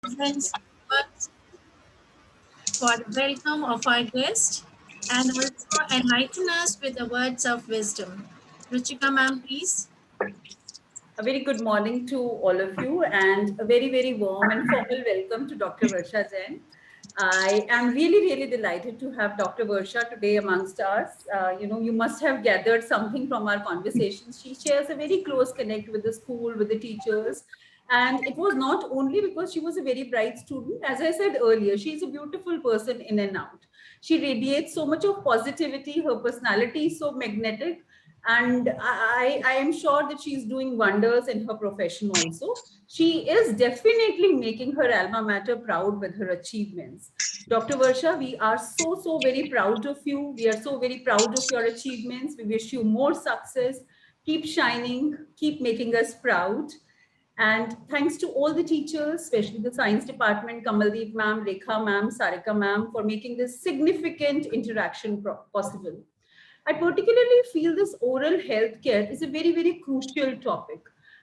presents words for the welcome of our guest and also enlighten us with the words of wisdom. Ruchika ma'am, please. A very good morning to all of you and a very, very warm and formal welcome to Dr. Varsha Jain. I am really, really delighted to have Dr. Varsha today amongst us. You must have gathered something from our conversations. She shares a very close connect with the school, with the teachers. And it was not only because she was a very bright student. As I said earlier, she's a beautiful person in and out. She radiates so much of positivity. Her personality is so magnetic, and I am sure that she's doing wonders in her profession also. She is definitely making her alma mater proud with her achievements. Dr. Varsha, we are so very proud of you. We are so very proud of your achievements. We wish you more success. Keep shining, keep making us proud. And thanks to all the teachers, especially the science department, Kamaldeep ma'am, Rekha ma'am, Sarika ma'am, for making this significant interaction possible. I particularly feel this oral health care is a very, very crucial topic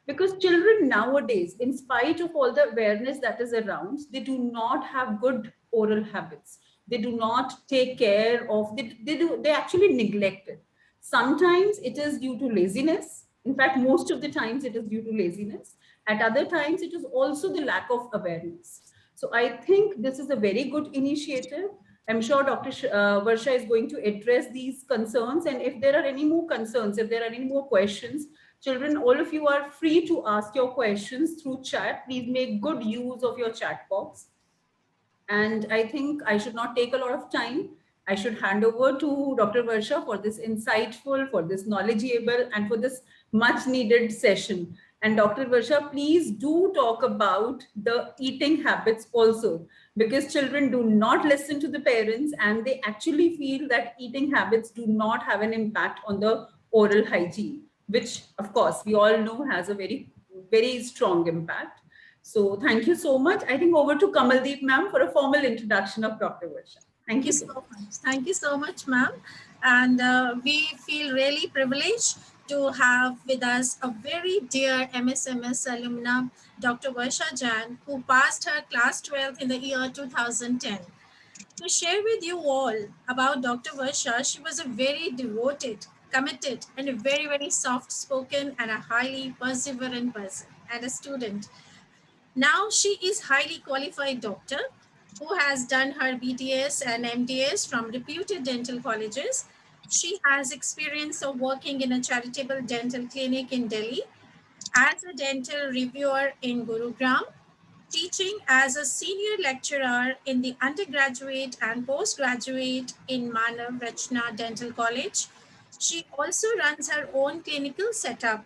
because children nowadays, in spite of all the awareness that is around, they do not have good oral habits. They do not take care of, they actually neglect it. Sometimes it is due to laziness. In fact, most of the times it is due to laziness. At other times, it is also the lack of awareness. So I think this is a very good initiative. I'm sure Dr. Varsha is going to address these concerns. And if there are any more concerns, if there are any more questions, children, all of you are free to ask your questions through chat. Please make good use of your chat box. And I think I should not take a lot of time. I should hand over to Dr. Varsha for this insightful, for this knowledgeable, and for this much needed session. And Dr. Varsha, please do talk about the eating habits also, because children do not listen to the parents and they actually feel that eating habits do not have an impact on the oral hygiene, which, of course, we all know has a very, very strong impact. So thank you so much. I think over to Kamaldeep ma'am for a formal introduction of Dr. Varsha. Thank Thank you you so so much. much. Thank you so much, ma'am. And we feel really privileged to have with us a very dear MSMS alumna, Dr. Varsha Jain, who passed her class 12th in the year 2010. To share with you all about Dr. Varsha, she was a very devoted, committed, and a very, very soft spoken and a highly perseverant person and a student. Now she is highly qualified doctor who has done her BDS and MDS from reputed dental colleges. She has experience of working in a charitable dental clinic in Delhi, as a dental reviewer in Gurugram, teaching as a senior lecturer in the undergraduate and postgraduate in Manav Rachna Dental College. She also runs her own clinical setup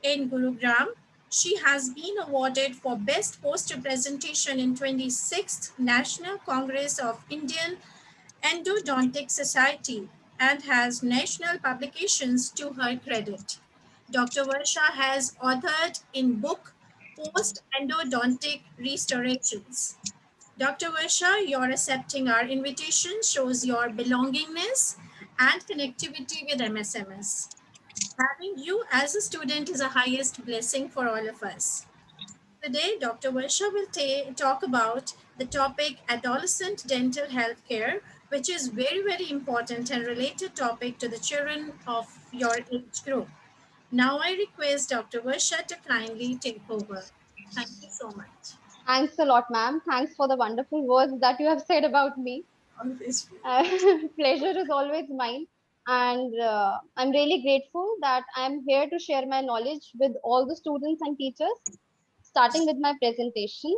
in Gurugram. She has been awarded for Best Poster Presentation in 26th National Congress of Indian Endodontic Society and has national publications to her credit. Dr. Varsha has authored in book Post Endodontic Restorations. Dr. Varsha, your accepting our invitation shows your belongingness and connectivity with MSMS. Having you as a student is a highest blessing for all of us. Today, Dr. Varsha will talk about the topic adolescent dental health care, which is very, very important and related topic to the children of your age group. Now I request Dr. Varsha to kindly take over. Thank you so much. Thanks a lot, ma'am. Thanks for the wonderful words that you have said about me. Always. Pleasure is always mine. And I'm really grateful that I'm here to share my knowledge with all the students and teachers, starting with my presentation.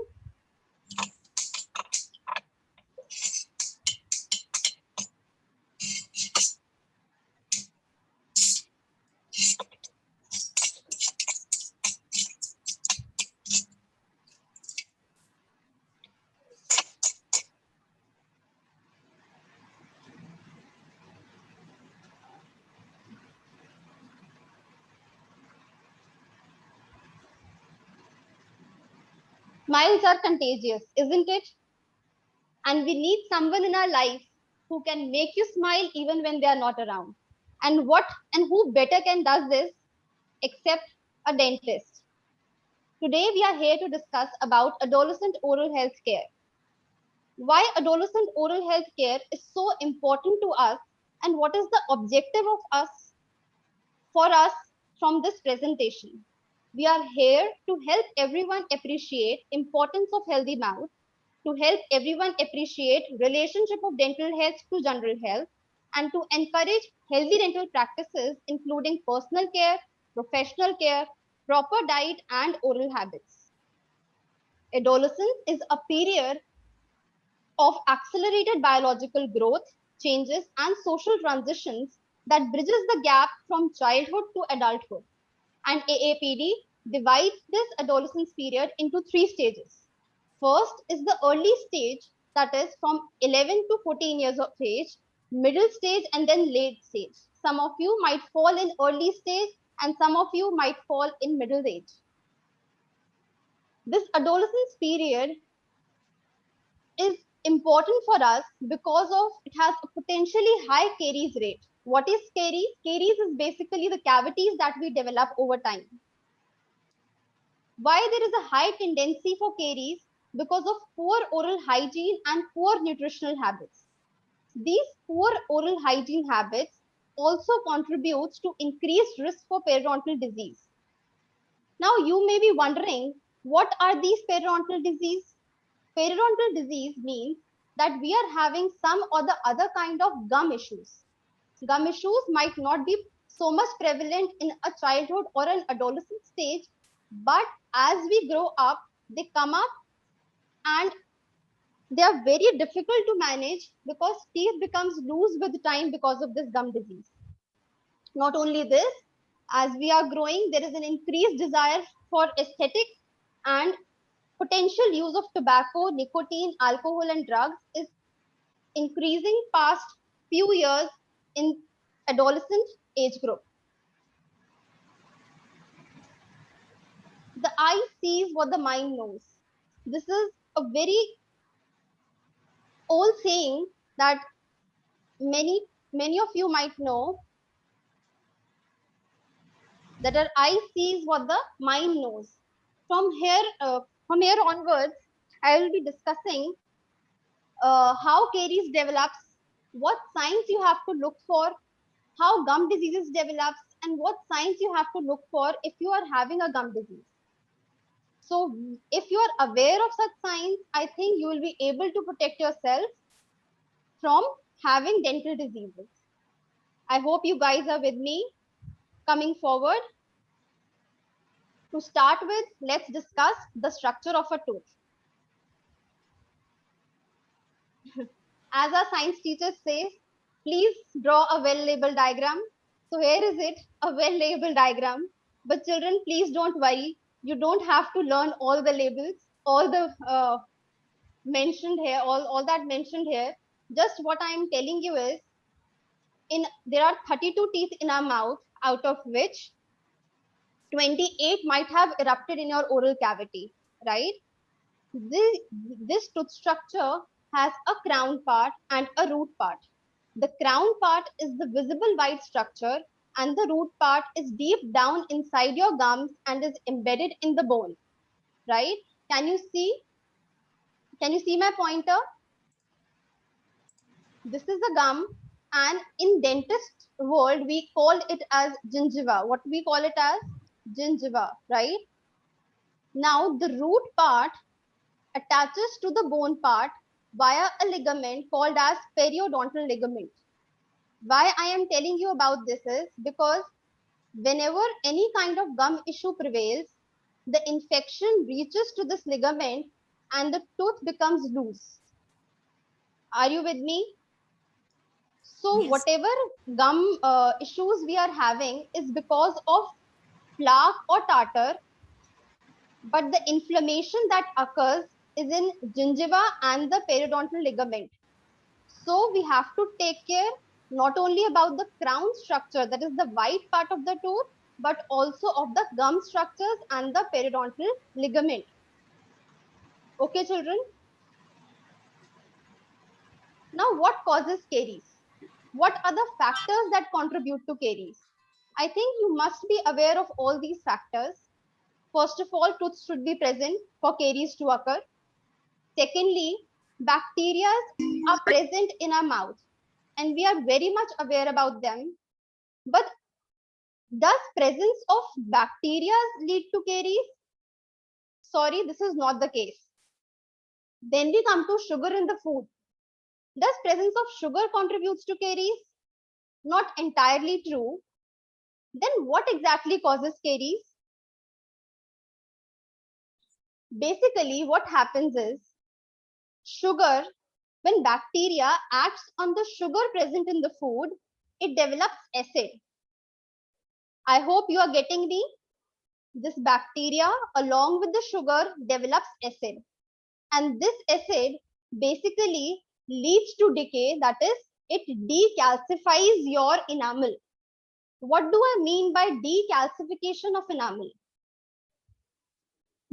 Smiles are contagious, isn't it? And we need someone in our life who can make you smile even when they are not around. And what and who better can does this except a dentist? Today we are here to discuss about adolescent oral health care. Why adolescent oral health care is so important to us and what is the objective of us for us from this presentation. We are here to help everyone appreciate importance of healthy mouth, to help everyone appreciate relationship of dental health to general health, and to encourage healthy dental practices including personal care, professional care, proper diet and oral habits. Adolescence is a period of accelerated biological growth, changes, and social transitions that bridges the gap from childhood to adulthood. And AAPD divides this adolescence period into three stages. First is the early stage, that is from 11 to 14 years of age, middle stage, and then late stage. Some of you might fall in early stage, and some of you might fall in middle age. This adolescence period is important for us because of it has a potentially high caries rate. What is caries? Caries is basically the cavities that we develop over time. Why there is a high tendency for caries? Because of poor oral hygiene and poor nutritional habits. These poor oral hygiene habits also contributes to increased risk for periodontal disease. Now you may be wondering, what are these periodontal disease? Periodontal disease means that we are having some or the other kind of gum issues. Gum issues might not be so much prevalent in a childhood or an adolescent stage, but as we grow up, they come up and they are very difficult to manage because teeth becomes loose with time because of this gum disease. Not only this, as we are growing, there is an increased desire for aesthetic and potential use of tobacco, nicotine, alcohol, and drugs is increasing past few years in adolescent age group. The eye sees what the mind knows. This is a very old saying that many of you might know, that our eye sees what the mind knows. From here onwards, I will be discussing how caries develops, what signs you have to look for, how gum diseases develops, and what signs you have to look for if you are having a gum disease. So if you are aware of such signs, I think you will be able to protect yourself from having dental diseases. I hope you guys are with me. Coming forward, to start with, let's discuss the structure of a tooth. As our science teacher says, please draw a well-labeled diagram. So here is it, a well-labeled diagram. But children, please don't worry. You don't have to learn all the labels, all the mentioned here, all that mentioned here. Just what I am telling you is, there are 32 teeth in our mouth, out of which 28 might have erupted in your oral cavity, right? This tooth structure has a crown part and a root part. The crown part is the visible white structure and the root part is deep down inside your gums and is embedded in the bone, right? Can you see? Can you see my pointer? This is a gum, and in dentist world, we call it as gingiva. What we call it as? Gingiva, right? Now the root part attaches to the bone part via a ligament called as periodontal ligament. Why I am telling you about this is because whenever any kind of gum issue prevails, the infection reaches to this ligament and the tooth becomes loose. Are you with me? So Yes. whatever gum issues we are having is because of plaque or tartar, but the inflammation that occurs is in gingiva and the periodontal ligament. So we have to take care not only about the crown structure, that is the white part of the tooth, but also of the gum structures and the periodontal ligament. Okay, children? Now, what causes caries? What are the factors that contribute to caries? I think you must be aware of all these factors. First of all, tooth should be present for caries to occur. Secondly, bacteria are present in our mouth and we are very much aware about them. But does presence of bacteria lead to caries? Sorry, this is not the case. Then we come to sugar in the food. Does presence of sugar contributes to caries? Not entirely true. Then what exactly causes caries? Basically, what happens is sugar, when bacteria acts on the sugar present in the food, it develops acid. I hope you are getting me. This bacteria along with the sugar develops acid. And this acid basically leads to decay, that is, it decalcifies your enamel. What do I mean by decalcification of enamel?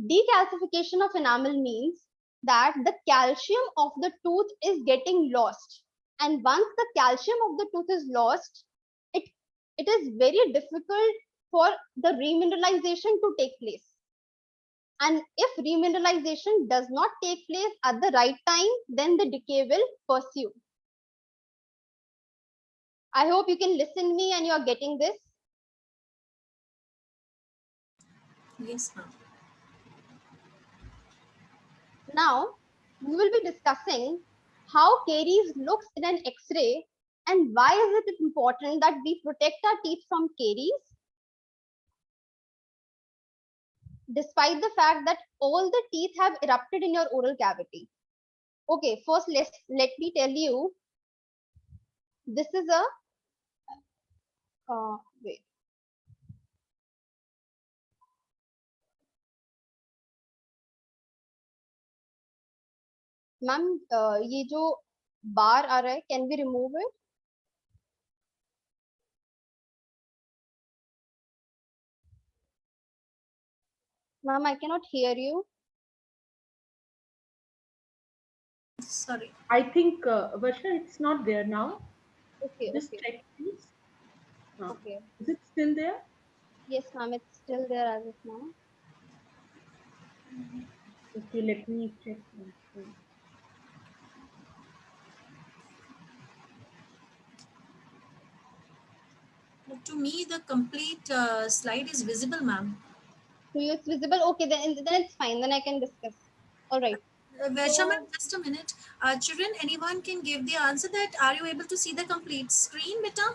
Decalcification of enamel means that the calcium of the tooth is getting lost. And once the calcium of the tooth is lost, it is very difficult for the remineralization to take place. And if remineralization does not take place at the right time, then the decay will pursue. I hope you can listen me and you are getting this. Yes, ma'am. Now, we will be discussing how caries looks in an X-ray and why is it important that we protect our teeth from caries, despite the fact that all the teeth have erupted in your oral cavity. Okay, first let me tell you, this is a, wait. Ma'am ये जो bar आ रहा है, can we remove it? Ma'am I can not hear you. Sorry. I think, Varsha, it's not there now. Okay, Just okay, check, please. okay. Is it still there? Yes, ma'am, it's still there as of now. Okay, let me check. To me, the complete slide is visible, ma'am. So it's visible. Okay, then it's fine. Then I can discuss. All right. Varsha ma'am, just a minute. Children, anyone can give the answer that are you able to see the complete screen, beta?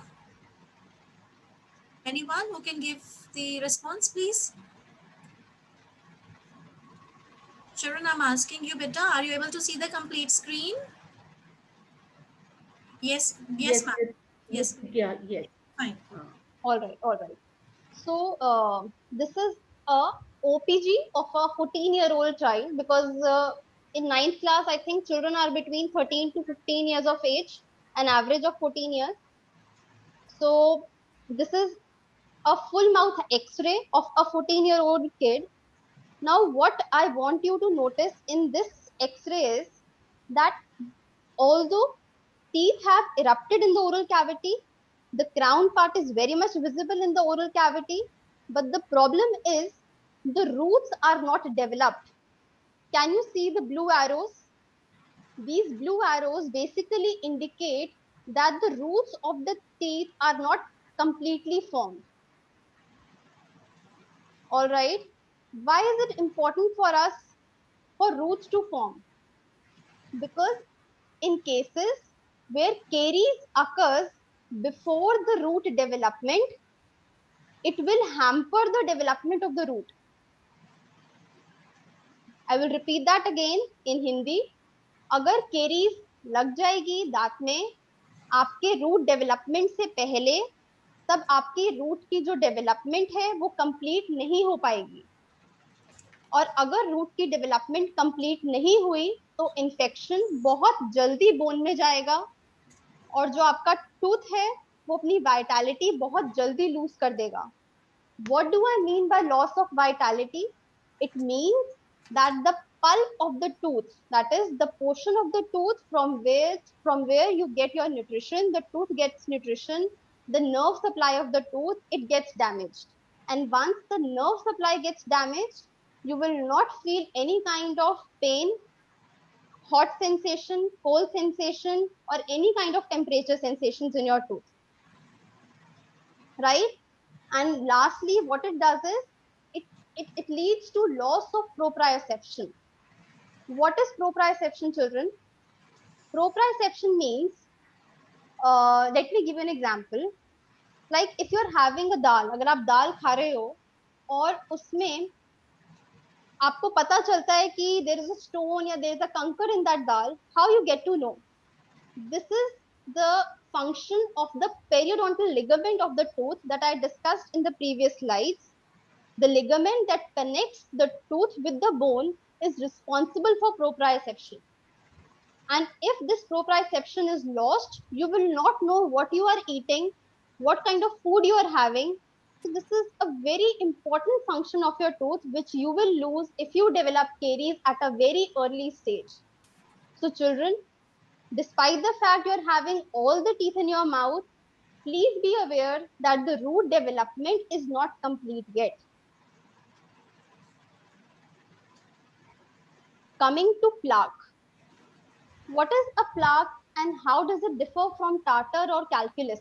Anyone who can give the response, please? Children, I'm asking you, beta, are you able to see the complete screen? Yes, yes, ma'am. Yes, Yeah, yes. fine. All right. All right. So this is a OPG of a 14-year-old child because in ninth class, I think children are between 13 to 15 years of age, an average of 14 years. So this is a full mouth X-ray of a 14-year-old kid. Now, what I want you to notice in this X-ray is that although teeth have erupted in the oral cavity, the crown part is very much visible in the oral cavity, but the problem is the roots are not developed. Can you see the blue arrows? These blue arrows basically indicate that the roots of the teeth are not completely formed. All right. Why is it important for us for roots to form? Because in cases where caries occurs before the root development, it will hamper the development of the root. I will repeat that again in Hindi. अगर caries लग जाएगी दांत में आपके root development से पहले, तब आपकी रूट की जो डेवलपमेंट है वो कंप्लीट नहीं हो पाएगी. और अगर रूट की डेवलपमेंट कंप्लीट नहीं हुई तो इन्फेक्शन बहुत जल्दी बोन में जाएगा और जो आपका टूथ है वो अपनी वाइटैलिटी बहुत जल्दी लूज कर देगा. What do I mean by loss of vitality? It means that the pulp of the tooth, that is the portion of the tooth from where you get your nutrition, the tooth gets nutrition, the nerve supply of the tooth, it gets damaged. And once the nerve supply gets damaged, you will not feel any kind of pain, hot sensation, cold sensation, or any kind of temperature sensations in your tooth, right? And lastly, what it does is it leads to loss of proprioception. What is proprioception, children? Proprioception means, let me give you an example. Like if you're having a dal, अगर आप दाल खा रहे हो और उसमें आपको पता चलता है कि there is a stone या there is a conquer in that dal, how you get to know? This is the function of the periodontal ligament of the tooth that I discussed in the previous slides. The ligament that connects the tooth with the bone is responsible for proprioception. And if this proprioception is lost, you will not know what you are eating, what kind of food you are having. So this is a very important function of your tooth, which you will lose if you develop caries at a very early stage. So children, despite the fact you are having all the teeth in your mouth, please be aware that the root development is not complete yet. Coming to plaque. What is a plaque and how does it differ from tartar or calculus?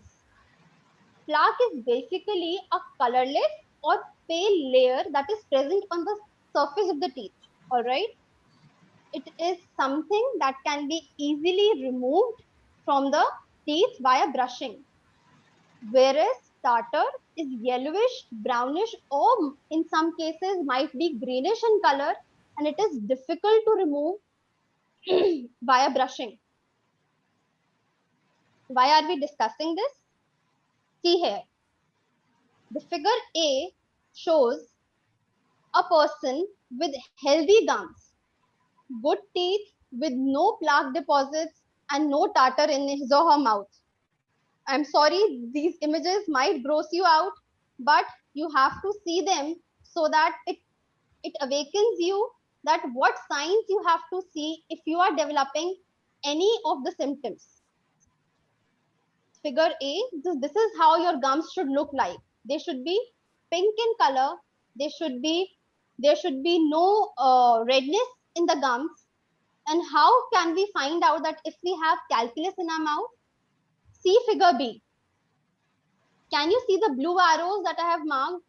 Plaque is basically a colorless or pale layer that is present on the surface of the teeth. All right. It is something that can be easily removed from the teeth via brushing. Whereas tartar is yellowish, brownish, or in some cases might be greenish in color, and it is difficult to remove via brushing. Why are we discussing this? See here. The figure A shows a person with healthy gums, good teeth with no plaque deposits and no tartar in his or her mouth. I'm sorry, these images might gross you out, but you have to see them so that it awakens you that what signs you have to see if you are developing any of the symptoms. Figure A, this is how your gums should look like. They should be pink in color. There should be no redness in the gums. And how can we find out that if we have calculus in our mouth? See figure B. Can you see the blue arrows that I have marked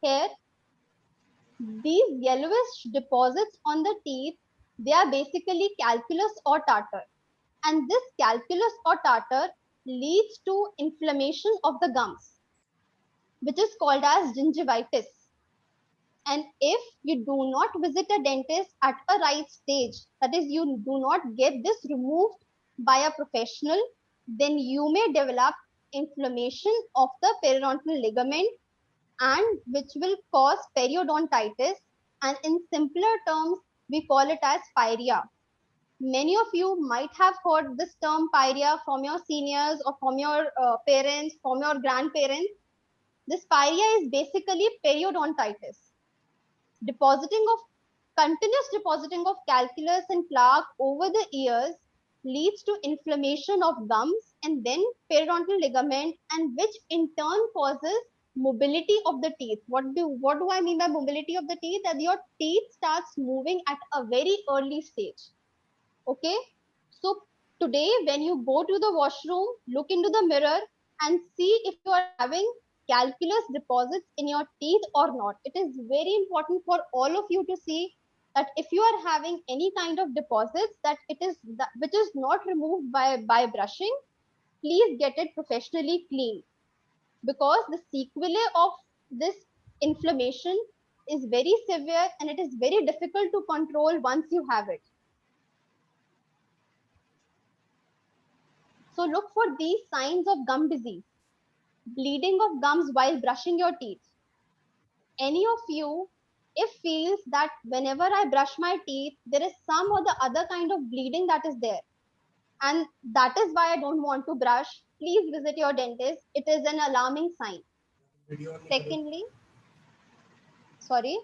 here? These yellowish deposits on the teeth, they are basically calculus or tartar. And this calculus or tartar leads to inflammation of the gums, which is called as gingivitis. And if you do not visit a dentist at a right stage, that is, you do not get this removed by a professional, then you may develop inflammation of the periodontal ligament, and which will cause periodontitis. And in simpler terms, we call it as pyorrhea. Many of you might have heard this term pyorrhea from your seniors or from your parents, from your grandparents. This pyorrhea is basically periodontitis. Continuous depositing of calculus and plaque over the years leads to inflammation of gums and then periodontal ligament, and which in turn causes mobility of the teeth. What do I mean by mobility of the teeth? That your teeth starts moving at a very early stage. Okay, so today when you go to the washroom, look into the mirror and see if you are having calculus deposits in your teeth or not. It is very important for all of you to see that if you are having any kind of deposits which is not removed by brushing, please get it professionally cleaned, because the sequelae of this inflammation is very severe and it is very difficult to control once you have it. So look for these signs of gum disease: bleeding of gums while brushing your teeth. Any of you, if feels that whenever I brush my teeth, there is some or the other kind of bleeding that is there, and that is why I don't want to brush, please visit your dentist. It is an alarming sign. Secondly, sorry.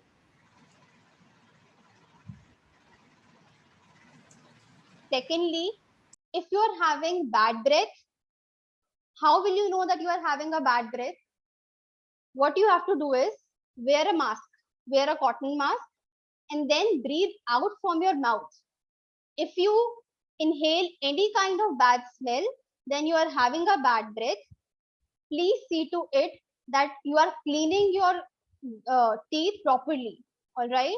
Secondly, if you are having bad breath, how will you know that you are having a bad breath? What you have to do is, wear a mask, wear a cotton mask, and then breathe out from your mouth. If you inhale any kind of bad smell, then you are having a bad breath. Please see to it that you are cleaning your teeth properly. All right.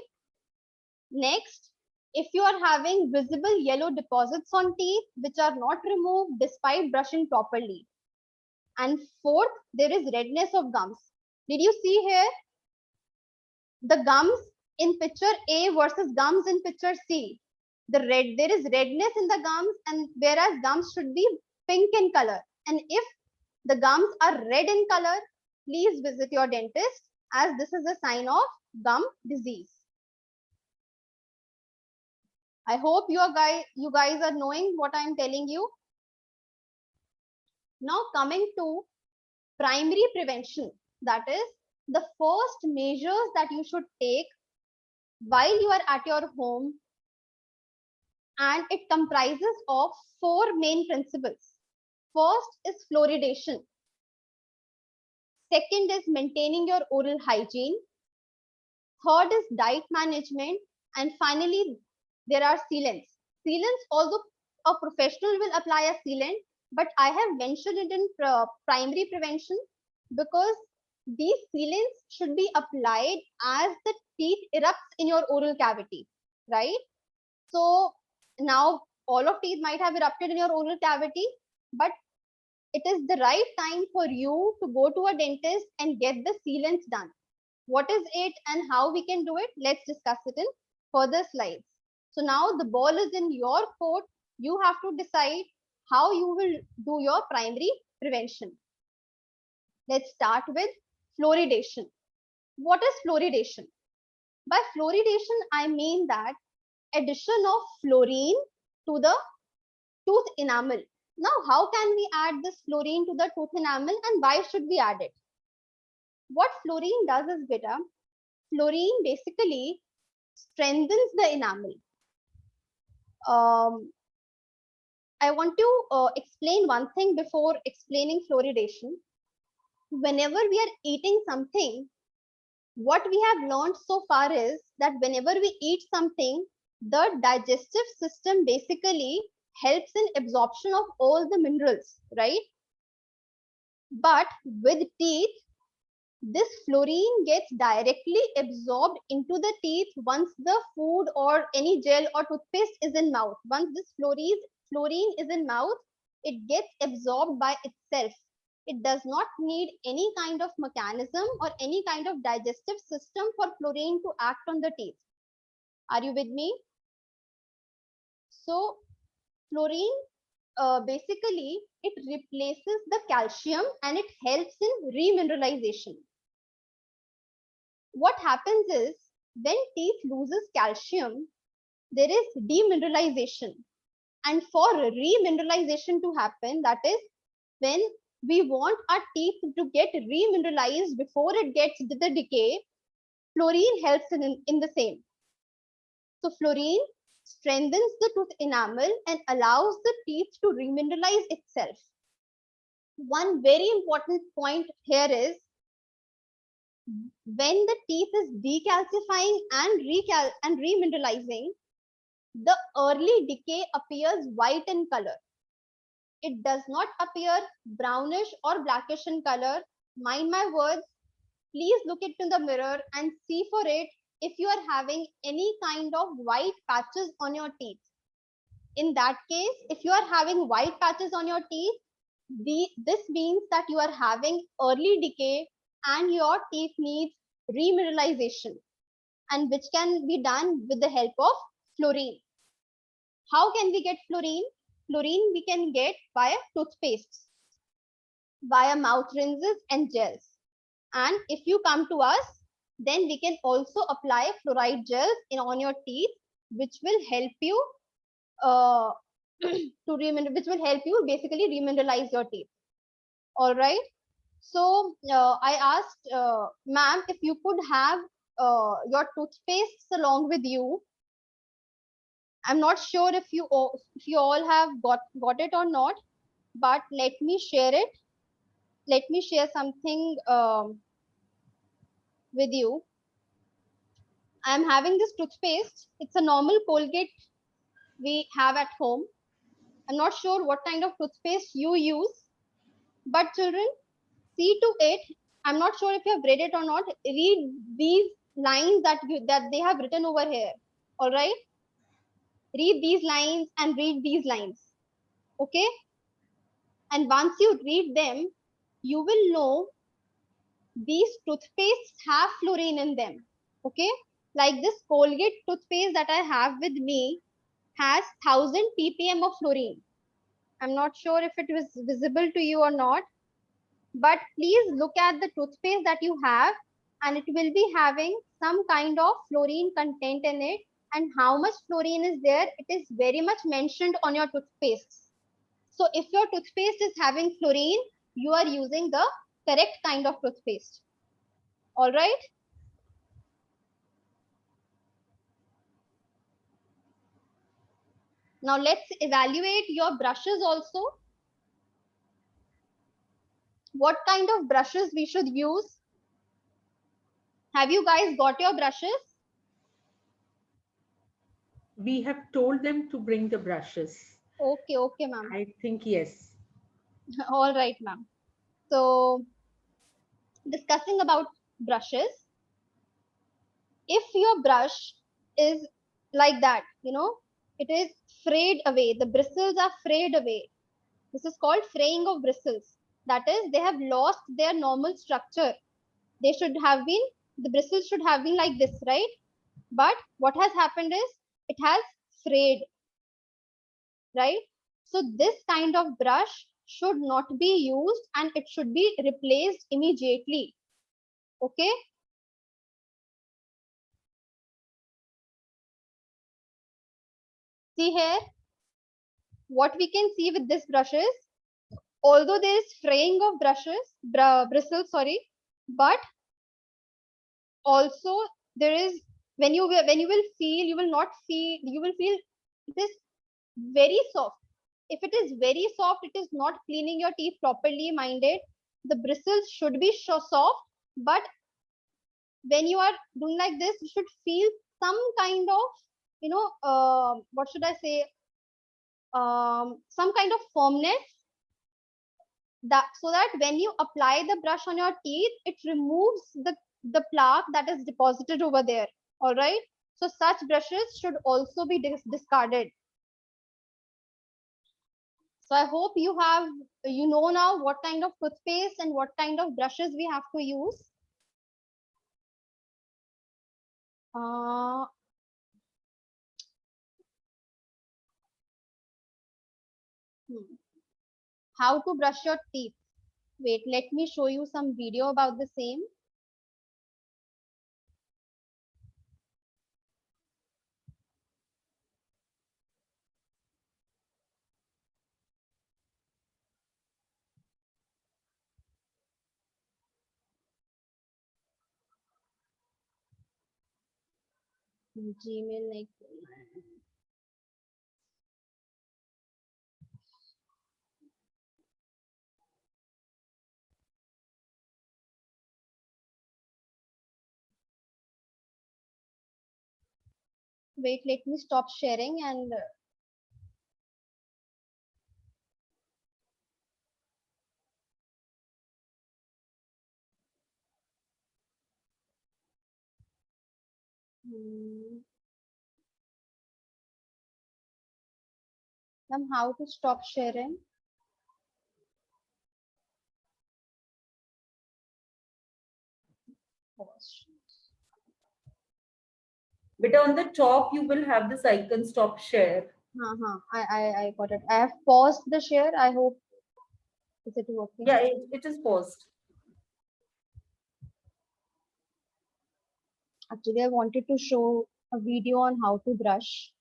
Next, if you are having visible yellow deposits on teeth which are not removed despite brushing properly. And fourth, there is redness of gums. Did you see here the gums in picture A versus gums in picture C? There is redness in the gums, and whereas gums should be pink in color. And if the gums are red in color, please visit your dentist, as this is a sign of gum disease. I hope you guys are knowing what I am telling you. Now coming to primary prevention, that is the first measures that you should take while you are at your home, and it comprises of 4 main principles. First is fluoridation. Second is maintaining your oral hygiene. Third is diet management. And finally, there are sealants. Sealants, although a professional will apply a sealant, but I have mentioned it in primary prevention because these sealants should be applied as the teeth erupts in your oral cavity, right? So now all of teeth might have erupted in your oral cavity, but it is the right time for you to go to a dentist and get the sealants done. What is it and how we can do it? Let's discuss it in further slides. So now the ball is in your court. You have to decide how you will do your primary prevention. Let's start with fluoridation. What is fluoridation? By fluoridation, I mean that addition of fluorine to the tooth enamel. Now, how can we add this fluorine to the tooth enamel, and why should we add it? What fluorine does is, beta, fluorine basically strengthens the enamel. I want to explain one thing before explaining fluoridation. Whenever we are eating something, what we have learned so far is that whenever we eat something, the digestive system basically helps in absorption of all the minerals, right? But with teeth, this fluorine gets directly absorbed into the teeth once the food or any gel or toothpaste is in mouth. Once this fluorine is in mouth, it gets absorbed by itself. It does not need any kind of mechanism or any kind of digestive system for fluorine to act on the teeth. Are you with me? So fluorine basically it replaces the calcium and it helps in remineralization. What happens is when teeth loses calcium, there is demineralization. And for remineralization to happen, that is when we want our teeth to get remineralized before it gets to the decay, fluorine helps in the same. So fluorine strengthens the tooth enamel and allows the teeth to remineralize itself. One very important point here is when the teeth is decalcifying and remineralizing, the early decay appears white in color. It does not appear brownish or blackish in color. Mind my words, please look into the mirror and see for it if you are having any kind of white patches on your teeth. In that case, if you are having white patches on your teeth, this means that you are having early decay and your teeth needs remineralization, and which can be done with the help of fluorine. How can we get fluorine? Fluorine we can get via toothpaste, via mouth rinses and gels. And if you come to us, then we can also apply fluoride gels on your teeth, which will help you which will help you basically remineralize your teeth. All right. So I asked ma'am if you could have your toothpastes along with you. I'm not sure if you all have got it or not, but let me share it. Let me share something. with you. I am having this toothpaste. It's a normal Colgate we have at home. I'm not sure what kind of toothpaste you use, but children, see to it. I'm not sure if you have read it or not. Read these lines that they have written over here. All right. Read these lines and read these lines. Okay. And once you read them, you will know these toothpastes have fluorine in them. Okay. Like this Colgate toothpaste that I have with me has 1000 ppm of fluorine. I'm not sure if it was visible to you or not, but please look at the toothpaste that you have, and it will be having some kind of fluorine content in it. And how much fluorine is there, it is very much mentioned on your toothpaste. So if your toothpaste is having fluorine, you are using the correct kind of toothpaste. All right. Now let's evaluate your brushes also. What kind of brushes we should use? Have you guys got your brushes? We have told them to bring the brushes. Okay, ma'am. I think yes. All right, ma'am. So discussing about brushes, if your brush is like that, it is frayed away, the bristles are frayed away. This is called fraying of bristles. That is, they have lost their normal structure. They should have been, the bristles should have been like this, right? But what has happened is it has frayed, right? So this kind of brush should not be used and it should be replaced immediately. Okay. See here, what we can see with this brush is, although there is fraying of bristles, sorry, but also there is, when you will feel, you will feel it is very soft. If it is very soft, it is not cleaning your teeth properly minded. The bristles should be soft, but when you are doing like this, you should feel some kind of, what should I say, some kind of firmness, that so that when you apply the brush on your teeth, it removes the plaque that is deposited over there. All right. So such brushes should also be discarded. So I hope you know now what kind of toothpaste and what kind of brushes we have to use. Uh, hmm. How to brush your teeth. Wait, let me show you some video about the same. Gmail नहीं खोलना है. Wait, let me stop sharing and how to stop sharing. But on the top, you will have this icon stop share. I got it. I have paused the share. I hope, is it working? Yeah, it is paused. Actually, I wanted to show a video on how to brush.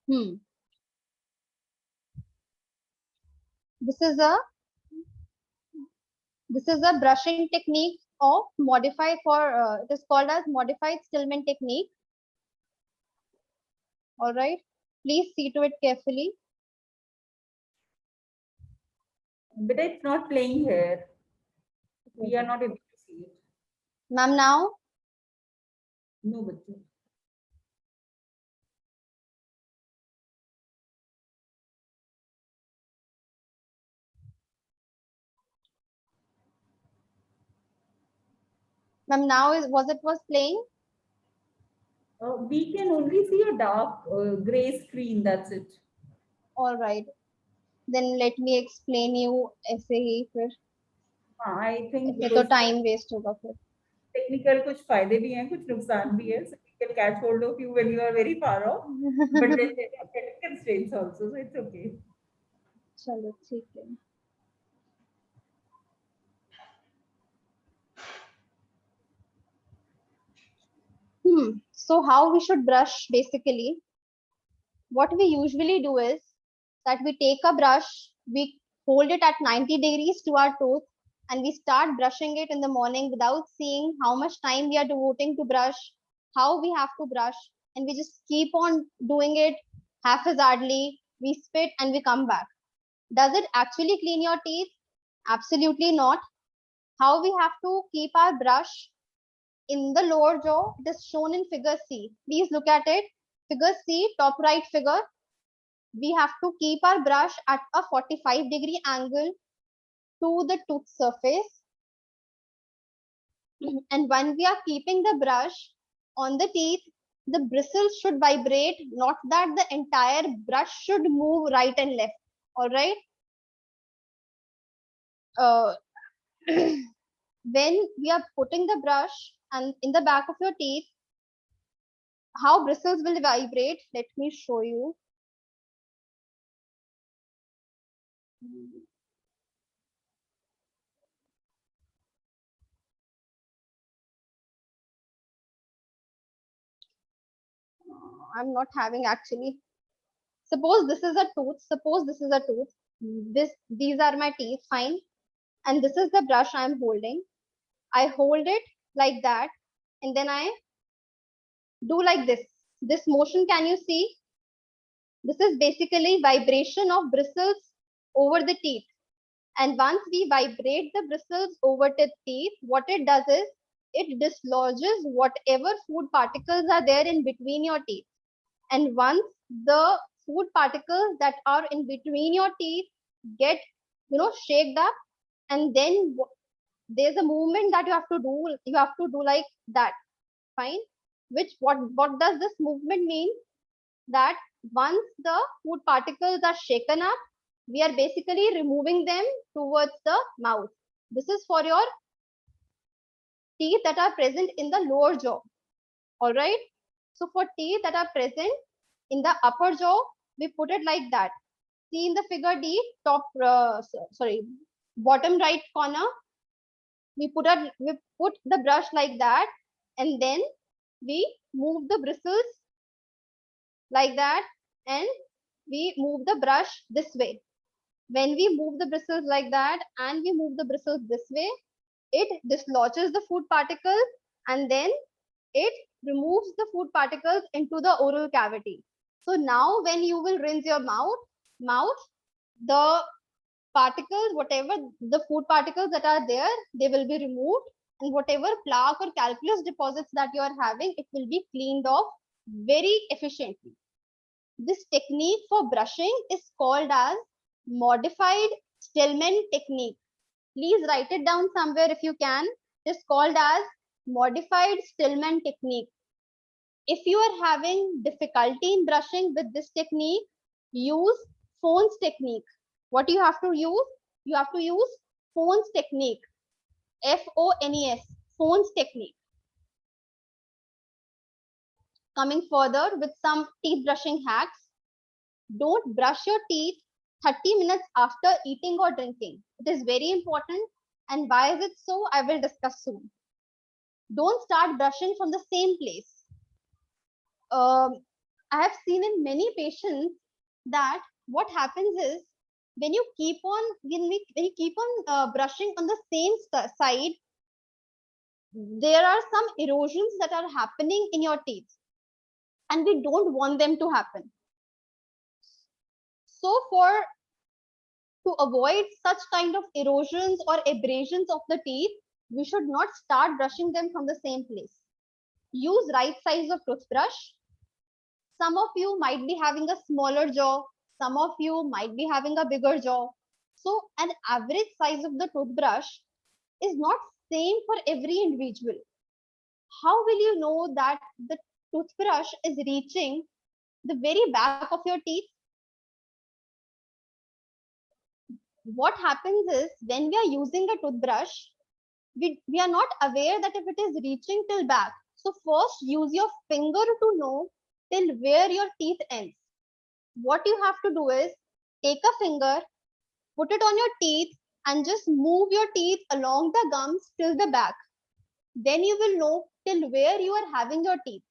Hmm. This is a brushing technique of modified for it is called as modified Stillman technique. All right. Please see to it carefully. But it's not playing here. We are not able to see it. Ma'am, now No, bachcho. ma'am, now is was playing? We can only see a dark gray screen. That's it. All right. Then let me explain you ऐसे ही फिर I think ऐसे तो because time waste होगा फिर. technical कुछ फायदे भी हैं, कुछ नुकसान भी है. So we can catch hold of you when you are very far off. But then there are certain constraints also, so it's okay. चलो ठीक है. So how we should brush basically? What we usually do is that we take a brush, we hold it at 90 degrees to our tooth, and we start brushing it in the morning without seeing how much time we are devoting to brush, how we have to brush, and we just keep on doing it haphazardly. We spit and we come back. Does it actually clean your teeth? Absolutely not. How we have to keep our brush in the lower jaw, it is shown in figure C. Please look at it. Figure C, top right figure. We have to keep our brush at a 45-degree angle to the tooth surface. And when we are keeping the brush on the teeth, the bristles should vibrate, not that the entire brush should move right and left. All right. When we are putting the brush and in the back of your teeth, how bristles will vibrate, let me show you. I'm not having actually. Suppose this is a tooth. Suppose this is a tooth. These are my teeth, fine. And this is the brush I'm holding. I hold it like that, and then I do like this. This motion, can you see? This is basically vibration of bristles over the teeth. And once we vibrate the bristles over the teeth, what it does is it dislodges whatever food particles are there in between your teeth. And once the food particles that are in between your teeth get, shaked up, and then there's a movement that you have to do. You have to do like that, fine. Which what does this movement mean? That once the food particles are shaken up, we are basically removing them towards the mouth. This is for your teeth that are present in the lower jaw. All right. So for teeth that are present in the upper jaw, we put it like that. See in the figure D, bottom right corner, we put the brush like that, and then we move the bristles like that, and we move the brush this way. When we move the bristles like that and we move the bristles this way, it dislodges the food particles, and then it removes the food particles into the oral cavity. So now when you will rinse your mouth, the particles, whatever the food particles that are there, they will be removed, and whatever plaque or calculus deposits that you are having, it will be cleaned off very efficiently. This technique for brushing is called as modified Stillman technique. Please write it down somewhere if you can. It is called as modified Stillman technique. If you are having difficulty in brushing with this technique, use Phone's technique. What you have to use? You have to use Phone's technique. Phones, Phone's technique. Coming further with some teeth brushing hacks. Don't brush your teeth 30 minutes after eating or drinking. It is very important. And why is it so? I will discuss soon. Don't start brushing from the same place. I have seen in many patients that what happens is when you keep on brushing on the same side, there are some erosions that are happening in your teeth, and we don't want them to happen. So to avoid such kind of erosions or abrasions of the teeth, we should not start brushing them from the same place. Use right size of toothbrush. Some of you might be having a smaller jaw, some of you might be having a bigger jaw. So an average size of the toothbrush is not same for every individual. How will you know that the toothbrush is reaching the very back of your teeth? What happens is when we are using a toothbrush, we are not aware that if it is reaching till back. So first use your finger to know till where your teeth ends. What you have to do is take a finger, put it on your teeth and just move your teeth along the gums till the back. Then you will know till where you are having your teeth.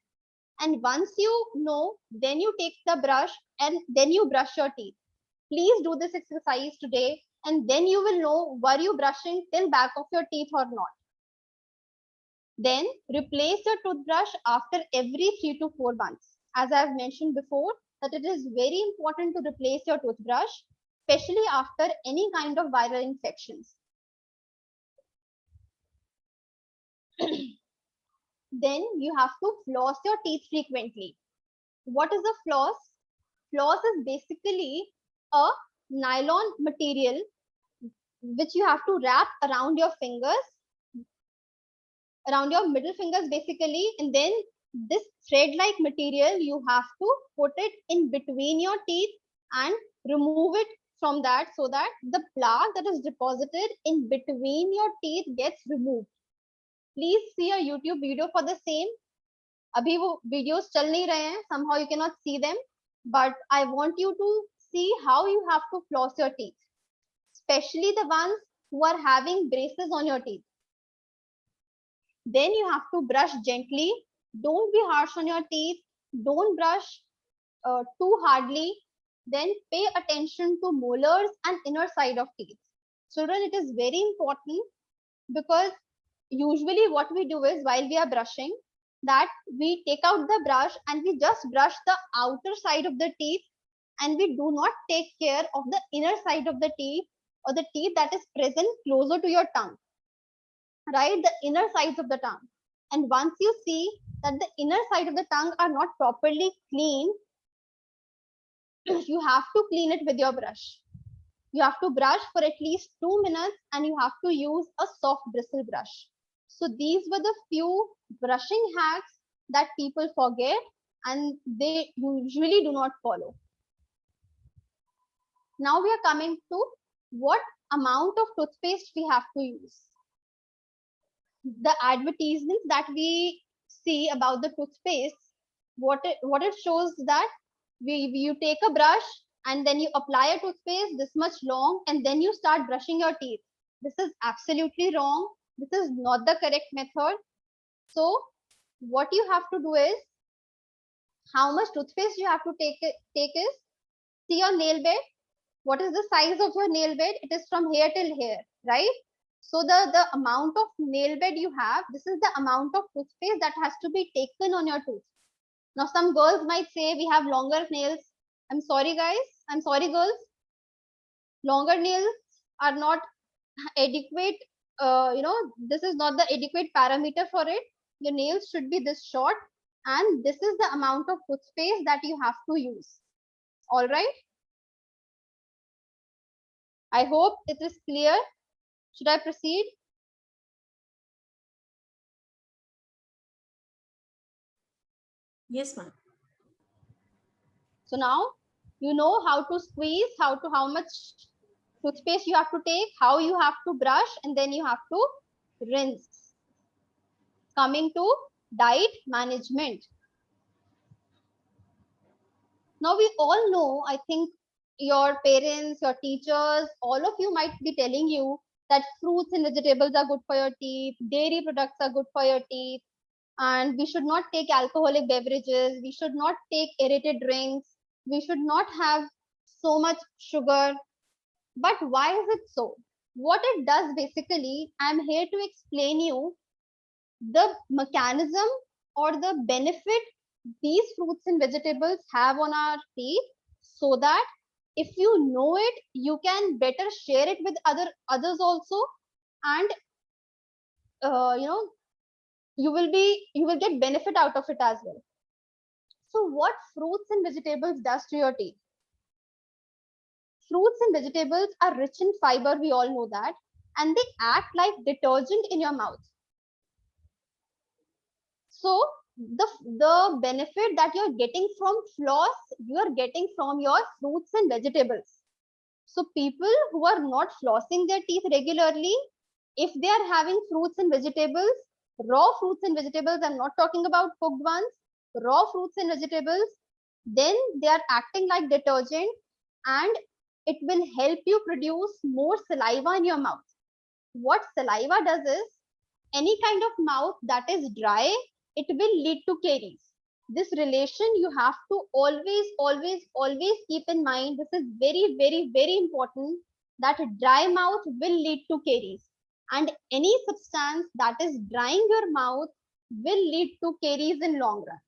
And once you know, then you take the brush and then you brush your teeth. Please do this exercise today and then you will know were you brushing till back of your teeth or not. Then replace your toothbrush after every 3 to 4 months. As I have mentioned before, that it is very important to replace your toothbrush, especially after any kind of viral infections. Then you have to floss your teeth frequently. What is a floss? Floss is basically a nylon material which you have to wrap around your fingers, around your middle fingers basically, and then this thread-like material you have to put it in between your teeth and remove it from that so that the plaque that is deposited in between your teeth gets removed. Please see a YouTube video for the same. Abhi wo videos chal nahi rahe hain, somehow you cannot see them, but I want you to see how you have to floss your teeth, especially the ones who are having braces on your teeth. Then you have to brush gently. Don't be harsh on your teeth. Don't brush too hardly. Then pay attention to molars and inner side of teeth. Children, it is very important because usually what we do is while we are brushing, that we take out the brush and we just brush the outer side of the teeth and we do not take care of the inner side of the teeth or the teeth that is present closer to your tongue, right? The inner sides of the tongue. And once you see that the inner side of the tongue are not properly clean, you have to clean it with your brush. You have to brush for at least 2 minutes and you have to use a soft bristle brush. So these were the few brushing hacks that people forget and they usually do not follow. Now we are coming to what amount of toothpaste we have to use. The advertisements that we see about the toothpaste, what it shows that you take a brush and then you apply a toothpaste this much long and then you start brushing your teeth. This is absolutely wrong. This is not the correct method. So what you have to do is, how much toothpaste you have to take is, see your nail bed. What is the size of your nail bed? It is from here till here, right? So the amount of nail bed you have, this is the amount of toothpaste that has to be taken on your tooth. Now some girls might say we have longer nails. I'm sorry guys, I'm sorry girls. Longer nails are not adequate. This is not the adequate parameter for it. Your nails should be this short and this is the amount of toothpaste that you have to use. All right. I hope it is clear. Should I proceed? Yes, ma'am. So now you know how to squeeze, how much toothpaste you have to take, how you have to brush, and then you have to rinse. Coming to diet management. Now we all know, I think your parents, your teachers, all of you might be telling you that fruits and vegetables are good for your teeth, dairy products are good for your teeth. And we should not take alcoholic beverages. We should not take aerated drinks. We should not have so much sugar. But why is it so? What it does basically, I'm here to explain you the mechanism or the benefit these fruits and vegetables have on our teeth, so that if you know it, you can better share it with others also. And you know, you will get benefit out of it as well. So what fruits and vegetables does to your teeth? Fruits and vegetables are rich in fiber, we all know that, and they act like detergent in your mouth. So the benefit that you're getting from floss, you're getting from your fruits and vegetables. So people who are not flossing their teeth regularly, if they are having fruits and vegetables, raw fruits and vegetables, I'm not talking about cooked ones, raw fruits and vegetables, then they are acting like detergent, and it will help you produce more saliva in your mouth. What saliva does is, any kind of mouth that is dry, it will lead to caries. This relation you have to always keep in mind. This is very important, that a dry mouth will lead to caries, and any substance that is drying your mouth will lead to caries in long run.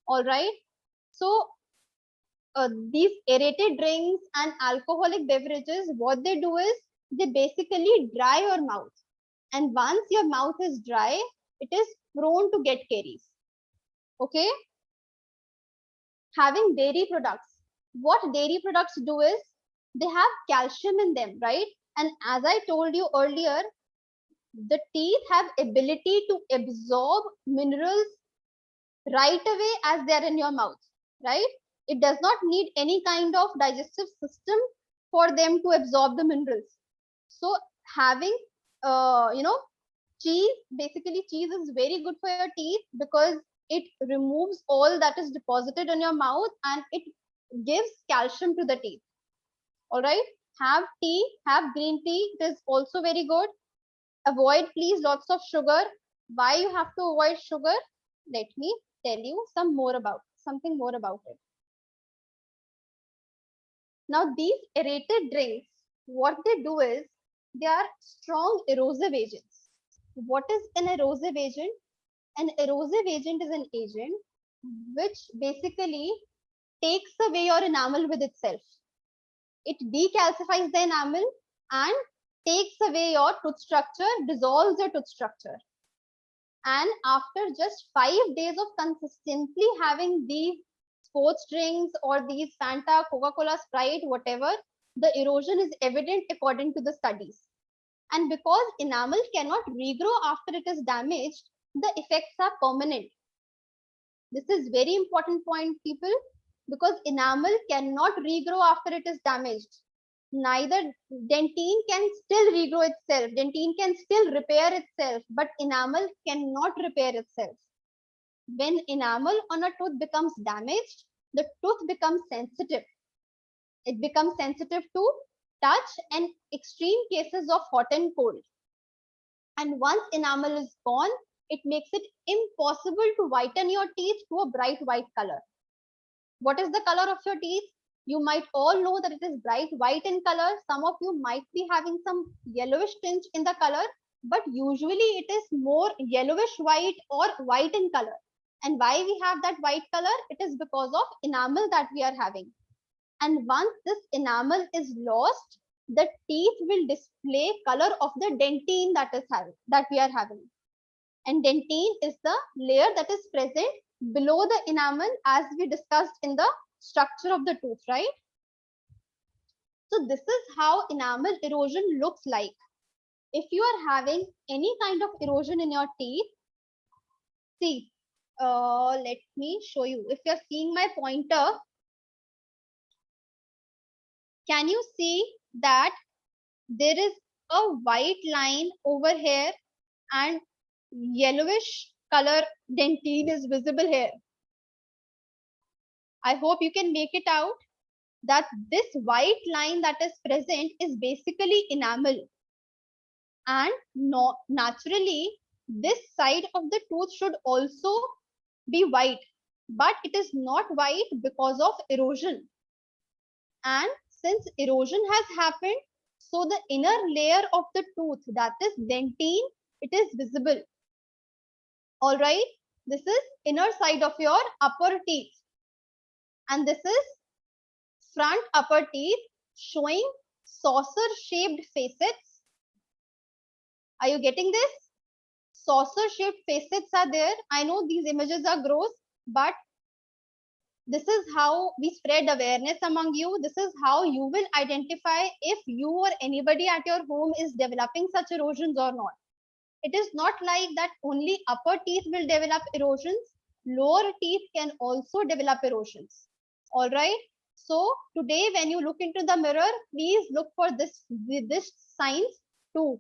All right. So these aerated drinks and alcoholic beverages, what they do is they basically dry your mouth, and once your mouth is dry, it is prone to get caries. Okay. Having dairy products, what dairy products do is they have calcium in them, right? And as I told you earlier, the teeth have ability to absorb minerals right away as they are in your mouth, right? It does not need any kind of digestive system for them to absorb the minerals. So having you know, cheese, basically cheese is very good for your teeth because it removes all that is deposited in your mouth, and it gives calcium to the teeth. All right. Have tea, have green tea. It is also very good. Avoid, please, lots of sugar. Why you have to avoid sugar? Let me tell you something more about it. Now, these aerated drinks, what they do is they are strong erosive agents. What is an erosive agent? An erosive agent is an agent which basically takes away your enamel with itself. It decalcifies the enamel and takes away your tooth structure, dissolves your tooth structure. And after just 5 days of consistently having these sports drinks or these Fanta, Coca-Cola, Sprite, whatever, the erosion is evident according to the studies. And because enamel cannot regrow after it is damaged, the effects are permanent. This is very important point, people, because enamel cannot regrow after it is damaged. Neither dentine can still regrow itself. Dentine can still repair itself, but enamel cannot repair itself. When enamel on a tooth becomes damaged, the tooth becomes sensitive. It becomes sensitive to touch and extreme cases of hot and cold. And once enamel is gone, it makes it impossible to whiten your teeth to a bright white color. What is the color of your teeth? You might all know that it is bright white in color. Some of you might be having some yellowish tinge in the color, but usually it is more yellowish white or white in color. And why we have that white color? It is because of enamel that we are having. And once this enamel is lost, the teeth will display color of the dentine that we are having. And dentine is the layer that is present below the enamel, as we discussed in the structure of the tooth, right? So this is how enamel erosion looks like. If you are having any kind of erosion in your teeth, see, let me show you. If you are seeing my pointer, can you see that there is a white line over here and yellowish color dentine is visible here? I hope you can make it out that this white line that is present is basically enamel. And naturally, this side of the tooth should also be white, but it is not white because of erosion. And since erosion has happened, so the inner layer of the tooth, that is dentine, it is visible. All right, this is inner side of your upper teeth, and this is front upper teeth showing saucer shaped facets. Are you getting this? Saucer shaped facets are there. I know these images are gross, but this is how we spread awareness among you. This is how you will identify if you or anybody at your home is developing such erosions or not. It is not like that only upper teeth will develop erosions. Lower teeth can also develop erosions. All right. So today, when you look into the mirror, please look for this signs too.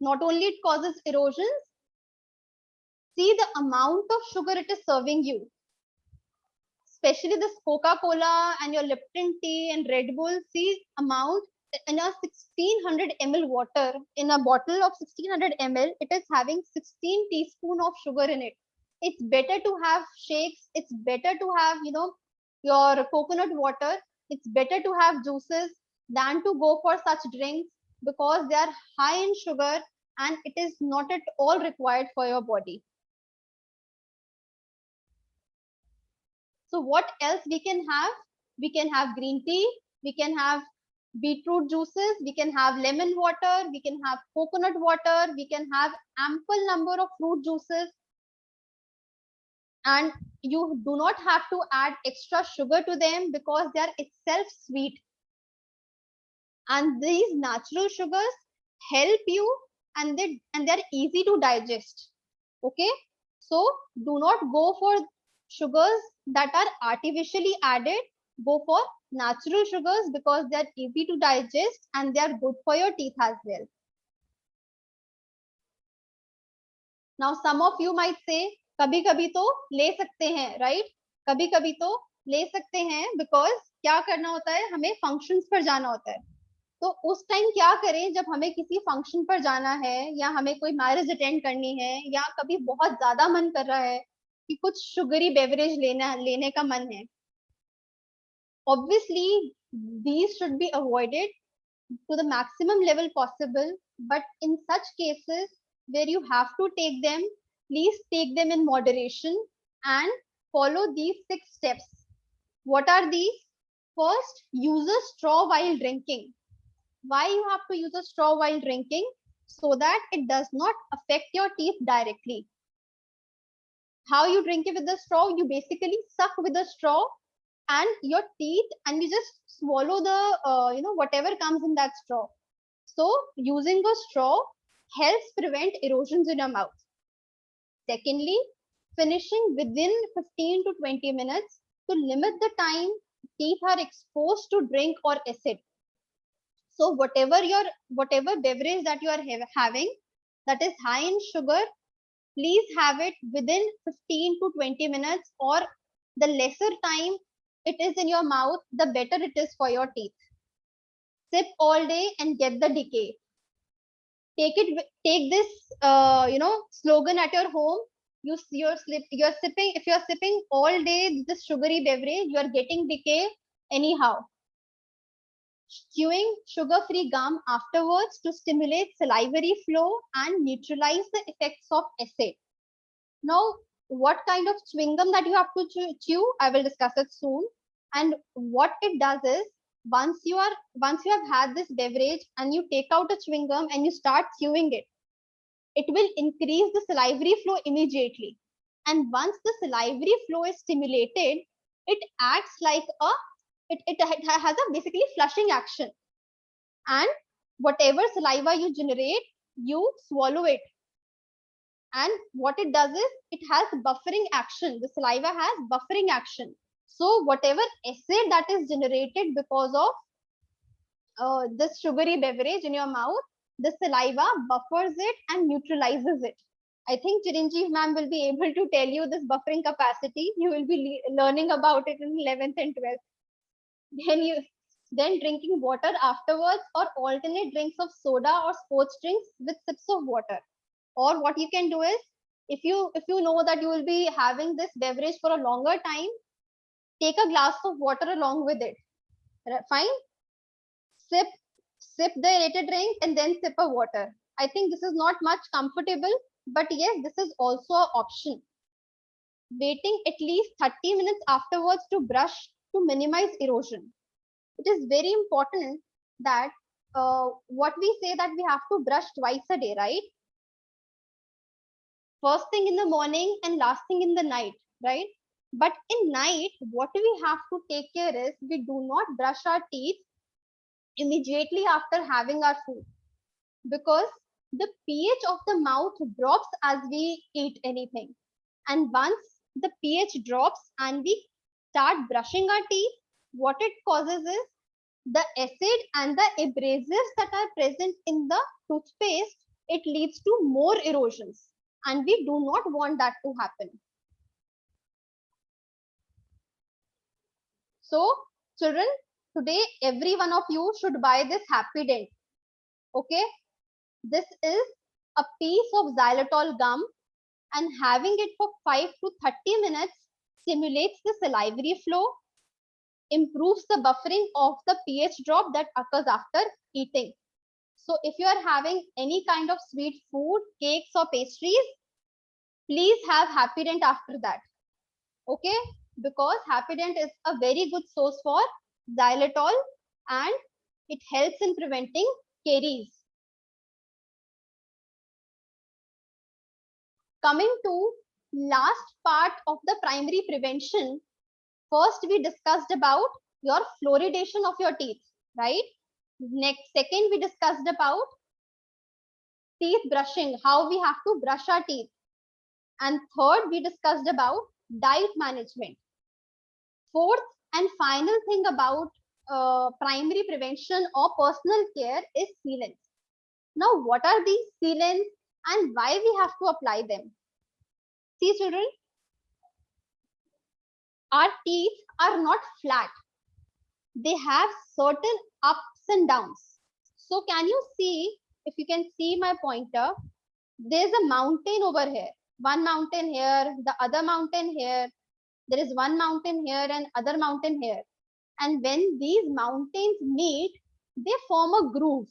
Not only it causes erosions, see the amount of sugar it is serving you. Especially this Coca-Cola and your Lipton tea and Red Bull, see amount in a 1600 ml water, in a bottle of 1600 ml, it is having 16 teaspoon of sugar in it. It's better to have shakes. It's better to have, your coconut water. It's better to have juices than to go for such drinks because they are high in sugar and it is not at all required for your body. So what else we can have? We can have green tea, we can have beetroot juices, we can have lemon water, we can have coconut water, we can have ample number of fruit juices. And you do not have to add extra sugar to them because they are itself sweet. And these natural sugars help you and they're easy to digest. Okay, so do not go for sugars that are artificially added. Go for natural sugars because they're easy to digest and they're good for your teeth as well. Now some of you might say कभी कभी तो ले सकते हैं, right? कभी कभी तो ले सकते हैं because क्या करना होता है, हमें functions पर जाना होता है. तो उस टाइम क्या करें जब हमें किसी फंक्शन पर जाना है या हमें कोई मैरिज अटेंड करनी है या कभी बहुत ज्यादा मन कर रहा है कि कुछ शुगरी बेवरेज लेने का मन है. Obviously these should be avoided to the maximum level possible, but in such cases where you have to take them, please take them in moderation and follow these 6 steps. What are these? First, use a straw while drinking. Why you have to use a straw while drinking? So that it does not affect your teeth directly. How you drink it with the straw? You basically suck with the straw and your teeth, and you just swallow the whatever comes in that straw. So using a straw helps prevent erosions in your mouth. Secondly, finishing within 15 to 20 minutes to limit the time teeth are exposed to drink or acid. So whatever beverage that you are having that is high in sugar, please have it within 15 to 20 minutes, or the lesser time it is in your mouth, the better it is for your teeth. Sip all day and get the decay. Take this slogan at your home. You're sipping, if you're sipping all day this sugary beverage, you are getting decay anyhow. Chewing sugar-free gum afterwards to stimulate salivary flow and neutralize the effects of acid. Now, what kind of chewing gum that you have to chew, I will discuss it soon. And what it does is, once you have had this beverage and you take out a chewing gum and you start chewing it, it will increase the salivary flow immediately. And once the salivary flow is stimulated, it acts like it has a basically flushing action, and whatever saliva you generate, you swallow it. And what it does is it has buffering action. The saliva has buffering action. So whatever acid that is generated because of this sugary beverage in your mouth, the saliva buffers it and neutralizes it. I think Chiranjeev ma'am will be able to tell you this buffering capacity. You will be learning about it in 11th and 12th. then drinking water afterwards, or alternate drinks of soda or sports drinks with sips of water. Or what you can do is, if you know that you will be having this beverage for a longer time, take a glass of water along with it. Fine. Sip the aerated drink and then sip a water. I think this is not much comfortable, but yes, this is also an option. Waiting at least 30 minutes afterwards to brush to minimize erosion. It is very important that what we say that we have to brush twice a day, right? First thing in the morning and last thing in the night, right? But in night, what we have to take care is we do not brush our teeth immediately after having our food, because the pH of the mouth drops as we eat anything. And once the pH drops and we start brushing our teeth, what it causes is the acid and the abrasives that are present in the toothpaste, it leads to more erosions. And we do not want that to happen. So, children, today every one of you should buy this Happy Dent. Okay, this is a piece of xylitol gum, and having it for 5 to 30 minutes stimulates the salivary flow, improves the buffering of the pH drop that occurs after eating. So if you are having any kind of sweet food, cakes or pastries, please have Happy Dent after that. Okay, because Happy Dent is a very good source for xylitol and it helps in preventing caries. Coming to last part of the primary prevention, first we discussed about your fluoridation of your teeth, right? Second, we discussed about teeth brushing, how we have to brush our teeth. And third, we discussed about diet management. Fourth and final thing about primary prevention or personal care is sealants. Now, what are these sealants and why we have to apply them? See, children, our teeth are not flat. They have certain ups and downs. So can you see, if you can see my pointer, there's a mountain over here. One mountain here, the other mountain here. There is one mountain here and other mountain here. And when these mountains meet, they form a groove.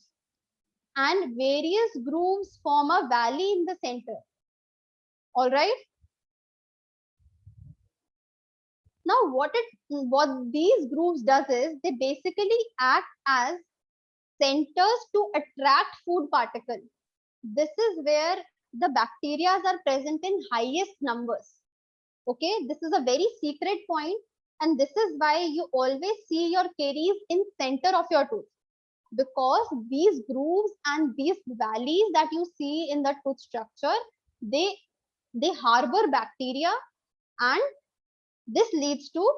And various grooves form a valley in the center. All right. Now, what these grooves does is they basically act as centers to attract food particles. This is where the bacteria are present in highest numbers. Okay, this is a very secret point, and this is why you always see your caries in center of your tooth, because these grooves and these valleys that you see in the tooth structure, they harbor bacteria, and this leads to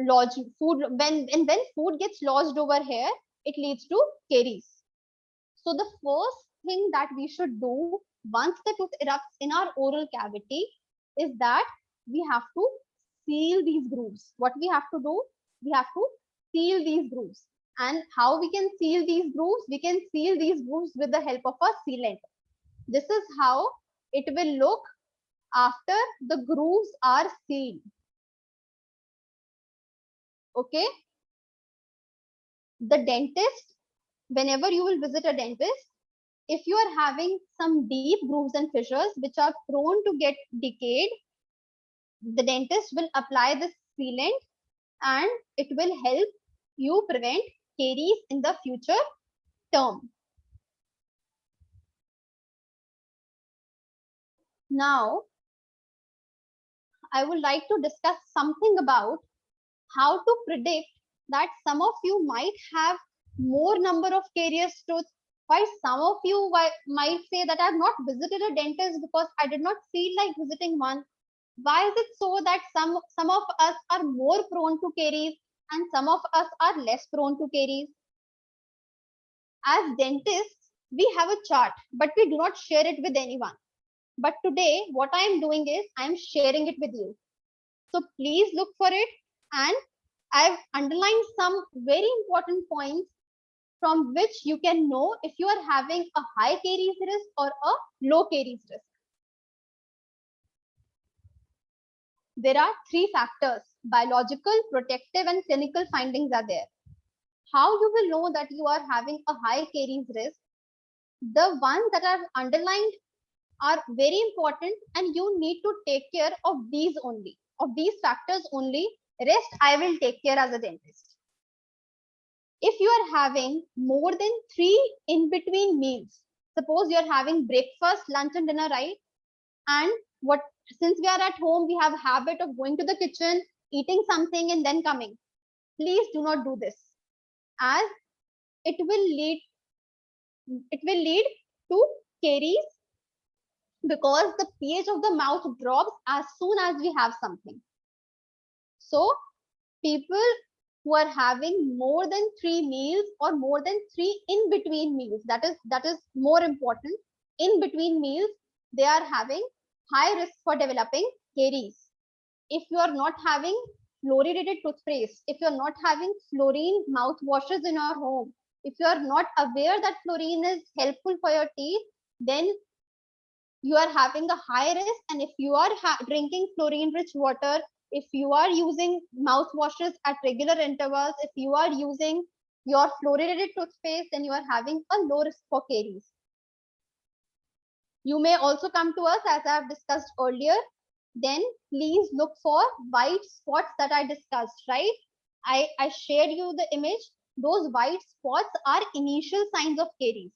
lodge food. When food gets lodged over here, it leads to caries. So the first thing that we should do once the tooth erupts in our oral cavity is that we have to seal these grooves. What we have to do? We have to seal these grooves. And how we can seal these grooves? We can seal these grooves with the help of a sealant. This is how it will look after the grooves are sealed. Okay. The dentist, whenever you will visit a dentist, if you are having some deep grooves and fissures which are prone to get decayed, the dentist will apply this sealant and it will help you prevent caries in the future term. Now, I would like to discuss something about how to predict that some of you might have more number of carious tooth, while some of you might say that I have not visited a dentist because I did not feel like visiting one. Why is it so that some of us are more prone to caries and some of us are less prone to caries? As dentists, we have a chart, but we do not share it with anyone. But today, what I am doing is I am sharing it with you. So please look for it, and I've underlined some very important points from which you can know if you are having a high caries risk or a low caries risk. There are three factors: biological, protective, and clinical findings are there. How you will know that you are having a high caries risk? The ones that are underlined are very important, and you need to take care of these only, of these factors only. Rest I will take care as a dentist. If you are having more than 3 in between meals, suppose you are having breakfast, lunch, and dinner, right? And what, since we are at home, we have a habit of going to the kitchen, eating something, and then coming. Please do not do this, as it will lead to caries, because the pH of the mouth drops as soon as we have something. So people who are having more than 3 meals or more than 3 in-between meals, that is more important, in between meals, they are having high risk for developing caries. If you are not having fluoridated toothpaste, if you are not having fluorine mouthwashes in your home, if you are not aware that fluorine is helpful for your teeth, then you are having a high risk. And if you are drinking fluorine rich water, if you are using mouthwashes at regular intervals, if you are using your fluoridated toothpaste, then you are having a low risk for caries. You may also come to us, as I have discussed earlier. Then please look for white spots that I discussed, right? I shared you the image. Those white spots are initial signs of caries.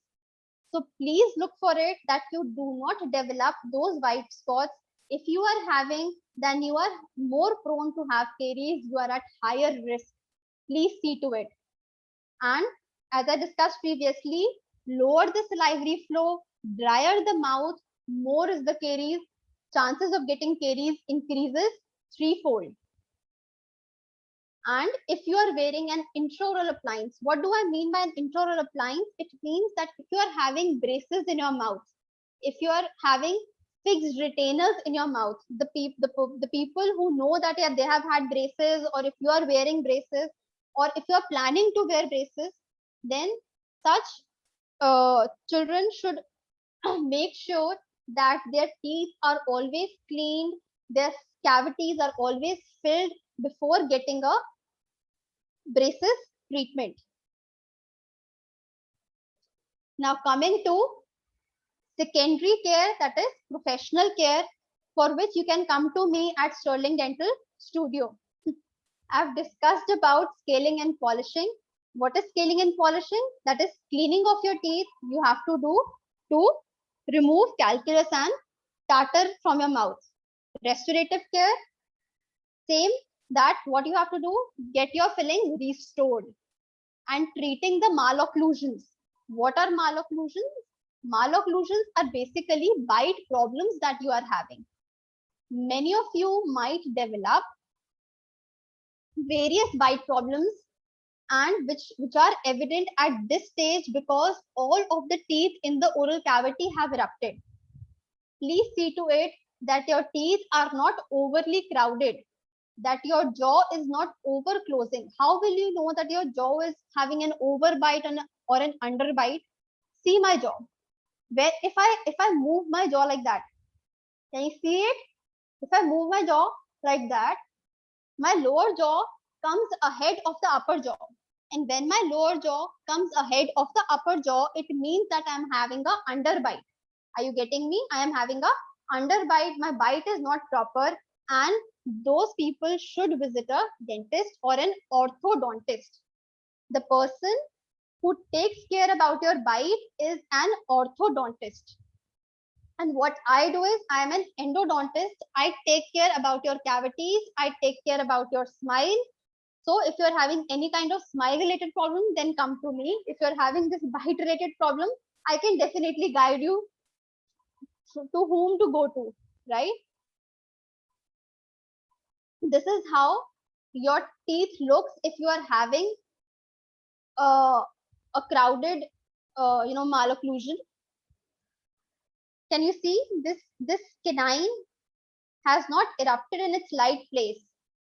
So please look for it, that you do not develop those white spots. If you are having, then you are more prone to have caries. You are at higher risk. Please see to it. And as I discussed previously, lower the salivary flow, drier the mouth, more is the caries. Chances of getting caries increases threefold. And if you are wearing an intraoral appliance, what do I mean by an intraoral appliance? It means that if you are having braces in your mouth, if you are having fixed retainers in your mouth, the people who know that, yeah, they have had braces, or if you are wearing braces, or if you are planning to wear braces, then such children should make sure that their teeth are always cleaned, their cavities are always filled before getting a braces treatment. Now coming to secondary care, that is professional care, for which you can come to me at Sterling Dental Studio. I've discussed about scaling and polishing. What is scaling and polishing? That is cleaning of your teeth. You have to do to remove calculus and tartar from your mouth. Restorative care, same, that what you have to do, get your filling restored. And treating the malocclusions. What are malocclusions? Malocclusions are basically bite problems that you are having. Many of you might develop various bite problems, and which are evident at this stage because all of the teeth in the oral cavity have erupted. Please see to it that your teeth are not overly crowded, that your jaw is not over closing. How will you know that your jaw is having an overbite or an underbite? See my jaw. Where if I move my jaw like that, can you see it? If I move my jaw like that, my lower jaw comes ahead of the upper jaw. And when my lower jaw comes ahead of the upper jaw, it means that I'm having a underbite. Are you getting me? I am having a underbite. My bite is not proper, and those people should visit a dentist or an orthodontist. The person who takes care about your bite is an orthodontist. And what I do is, I am an endodontist. I take care about your cavities. I take care about your smile. So if you're having any kind of smile related problem, then come to me. If you're having this bite related problem, I can definitely guide you to whom to go to, right? This is how your teeth looks if you are having a crowded, malocclusion. Can you see this canine has not erupted in its light place?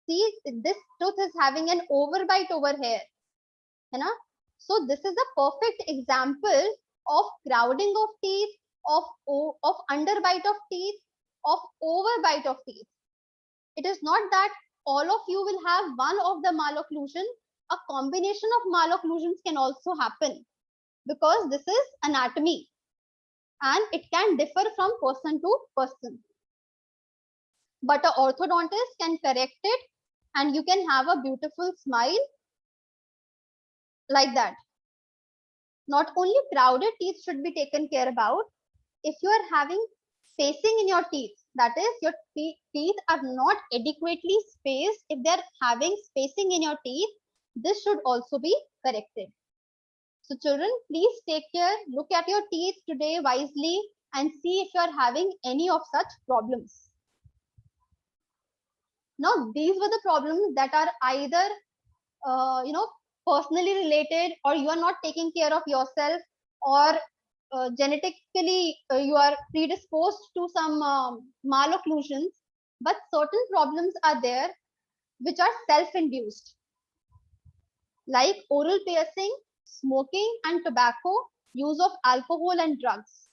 see this tooth is having an overbite over here, है ना? So this is a perfect example of crowding of teeth, of underbite of teeth, of overbite of teeth. It is not that all of you will have one of the malocclusion. A combination of malocclusions can also happen because this is anatomy and it can differ from person to person. But an orthodontist can correct it and you can have a beautiful smile like that. Not only crowded teeth should be taken care about, if you are having spacing in your teeth, that is your teeth are not adequately spaced, if they are having spacing in your teeth, this should also be corrected. So children, please take care, look at your teeth today wisely and see if you are having any of such problems. Now, these were the problems that are either, personally related, or you are not taking care of yourself, or genetically you are predisposed to some malocclusions, but certain problems are there which are self-induced, like oral piercing, smoking and tobacco, use of alcohol and drugs.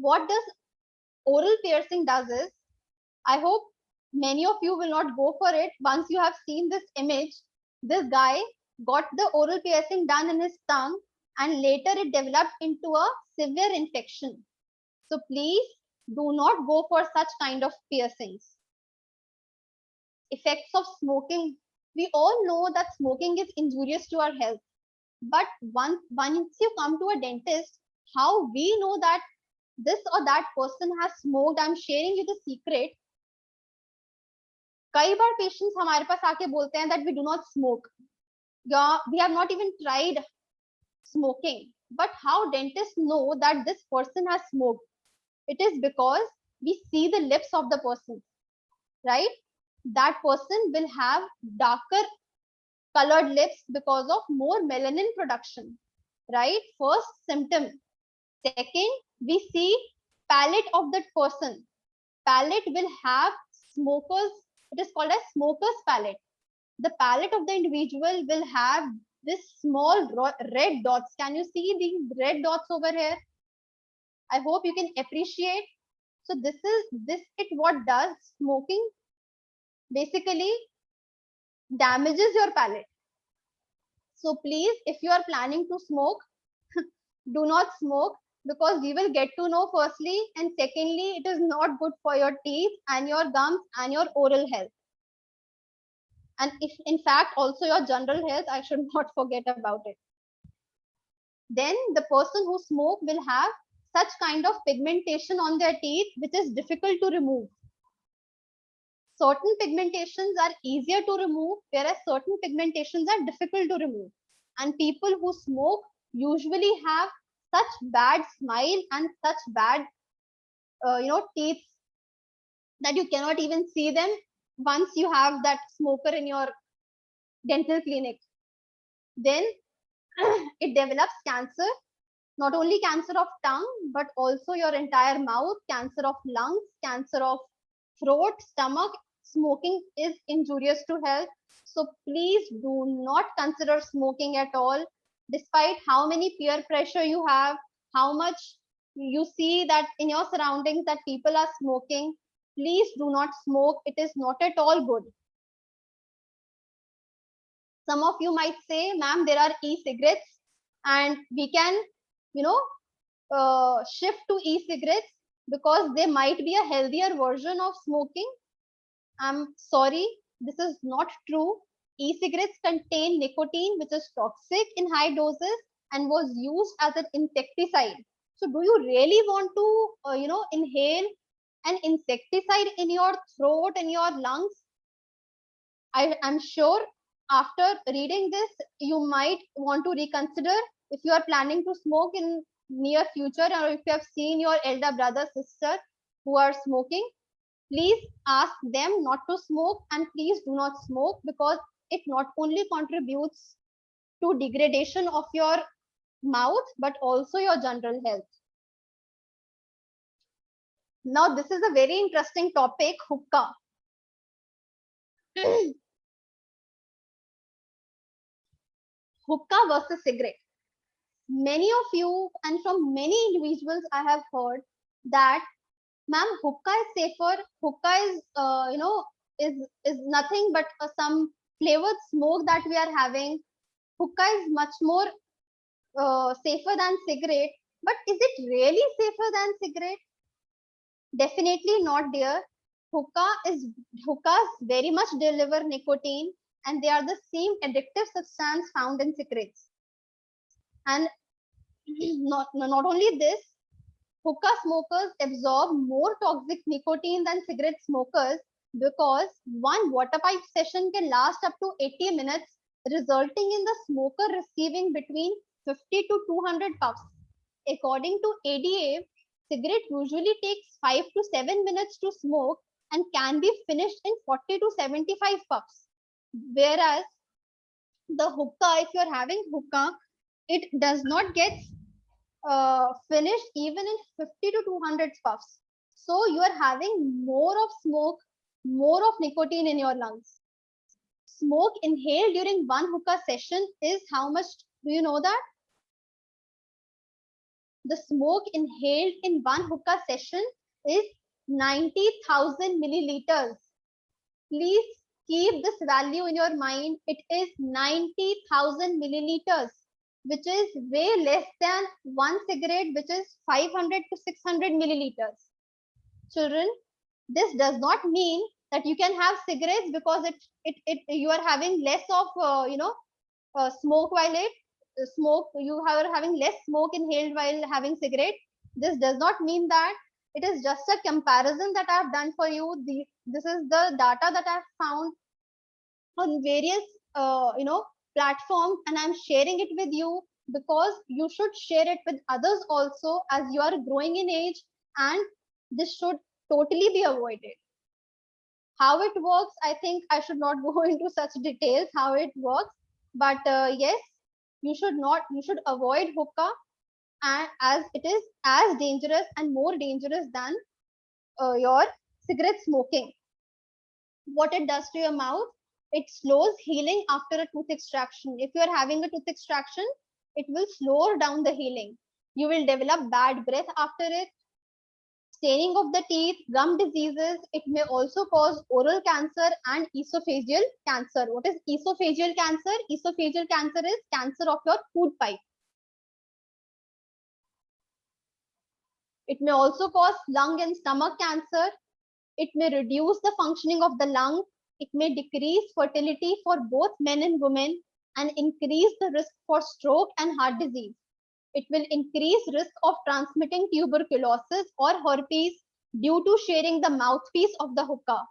What does oral piercing does is, I hope many of you will not go for it. Once you have seen this image, this guy got the oral piercing done in his tongue and later it developed into a severe infection. So please do not go for such kind of piercings. Effects of smoking. We all know that smoking is injurious to our health. But once you come to a dentist, how we know that this or that person has smoked? I'm sharing you the secret. कई बार patients हमारे पास आके बोलते हैं that we do not smoke. Yeah, we have not even tried smoking. But how dentists know that this person has smoked? It is because we see the lips of the person, right? That person will have darker colored lips because of more melanin production, right? First symptom. Second, we see palate of that person. Palate will have smokers. It is called as smoker's palate. The palate of the individual will have this small red dots. Can you see these red dots over here? I hope you can appreciate. So this what does smoking basically damages your palate. So please, if you are planning to smoke, do not smoke, because we will get to know firstly, and secondly, it is not good for your teeth and your gums and your oral health. And if in fact also your general health, I should not forget about it. Then the person who smoke will have such kind of pigmentation on their teeth, which is difficult to remove. Certain pigmentations are easier to remove, whereas certain pigmentations are difficult to remove. And people who smoke usually have such bad smile and such bad, teeth that you cannot even see them once you have that smoker in your dental clinic. Then it develops cancer, not only cancer of tongue, but also your entire mouth, cancer of lungs, cancer of throat, stomach. Smoking is injurious to health. So please do not consider smoking at all, despite how many peer pressure you have, how much you see that in your surroundings that people are smoking. Please do not smoke. It is not at all good. Some of you might say, ma'am, there are e-cigarettes and we can, shift to e-cigarettes because they might be a healthier version of smoking. I'm sorry, this is not true. E-cigarettes contain nicotine, which is toxic in high doses and was used as an insecticide. So do you really want to, inhale an insecticide in your throat and your lungs? I am sure after reading this, you might want to reconsider if you are planning to smoke in near future, or if you have seen your elder brother, sister who are smoking. Please ask them not to smoke, and please do not smoke, because it not only contributes to degradation of your mouth, but also your general health. Now, this is a very interesting topic, hookah. Hookah versus cigarette. Many of you and from many individuals I have heard that, ma'am, hookah is safer. Hookah is, is nothing but some flavored smoke that we are having. Hookah is much more safer than cigarette. But is it really safer than cigarette? Definitely not, dear. Hookahs very much deliver nicotine, and they are the same addictive substance found in cigarettes. And not only this, hookah smokers absorb more toxic nicotine than cigarette smokers because one water pipe session can last up to 80 minutes, resulting in the smoker receiving between 50 to 200 puffs. According to ADA, cigarette usually takes 5 to 7 minutes to smoke and can be finished in 40 to 75 puffs. Whereas the hookah, if you're having hookah, it does not get finished even in 50 to 200 puffs. So you are having more of smoke, more of nicotine in your lungs. Smoke inhaled during one hookah session is how much? Do you know that? The smoke inhaled in one hookah session is 90,000 milliliters. Please keep this value in your mind. It is 90,000 milliliters, which is way less than one cigarette, which is 500 to 600 milliliters. Children, this does not mean that you can have cigarettes because you are having less of smoke while you are having less smoke inhaled while having cigarette. This does not mean that. It is just a comparison that I have done for you. This is the data that I have found on various platforms, and I'm sharing it with you because you should share it with others also as you are growing in age, and this should totally be avoided. How it works, I think I should not go into such details how it works, but yes, you should avoid hookah, and as it is as dangerous and more dangerous than your cigarette smoking. What it does to your mouth, it slows healing after a tooth extraction. If you are having a tooth extraction, it will slow down the healing. You will develop bad breath after it, staining of the teeth, gum diseases. It may also cause oral cancer and esophageal cancer. What is esophageal cancer? Esophageal cancer is cancer of your food pipe. It may also cause lung and stomach cancer. It may reduce the functioning of the lung. It may decrease fertility for both men and women and increase the risk for stroke and heart disease. It will increase risk of transmitting tuberculosis or herpes due to sharing the mouthpiece of the hookah.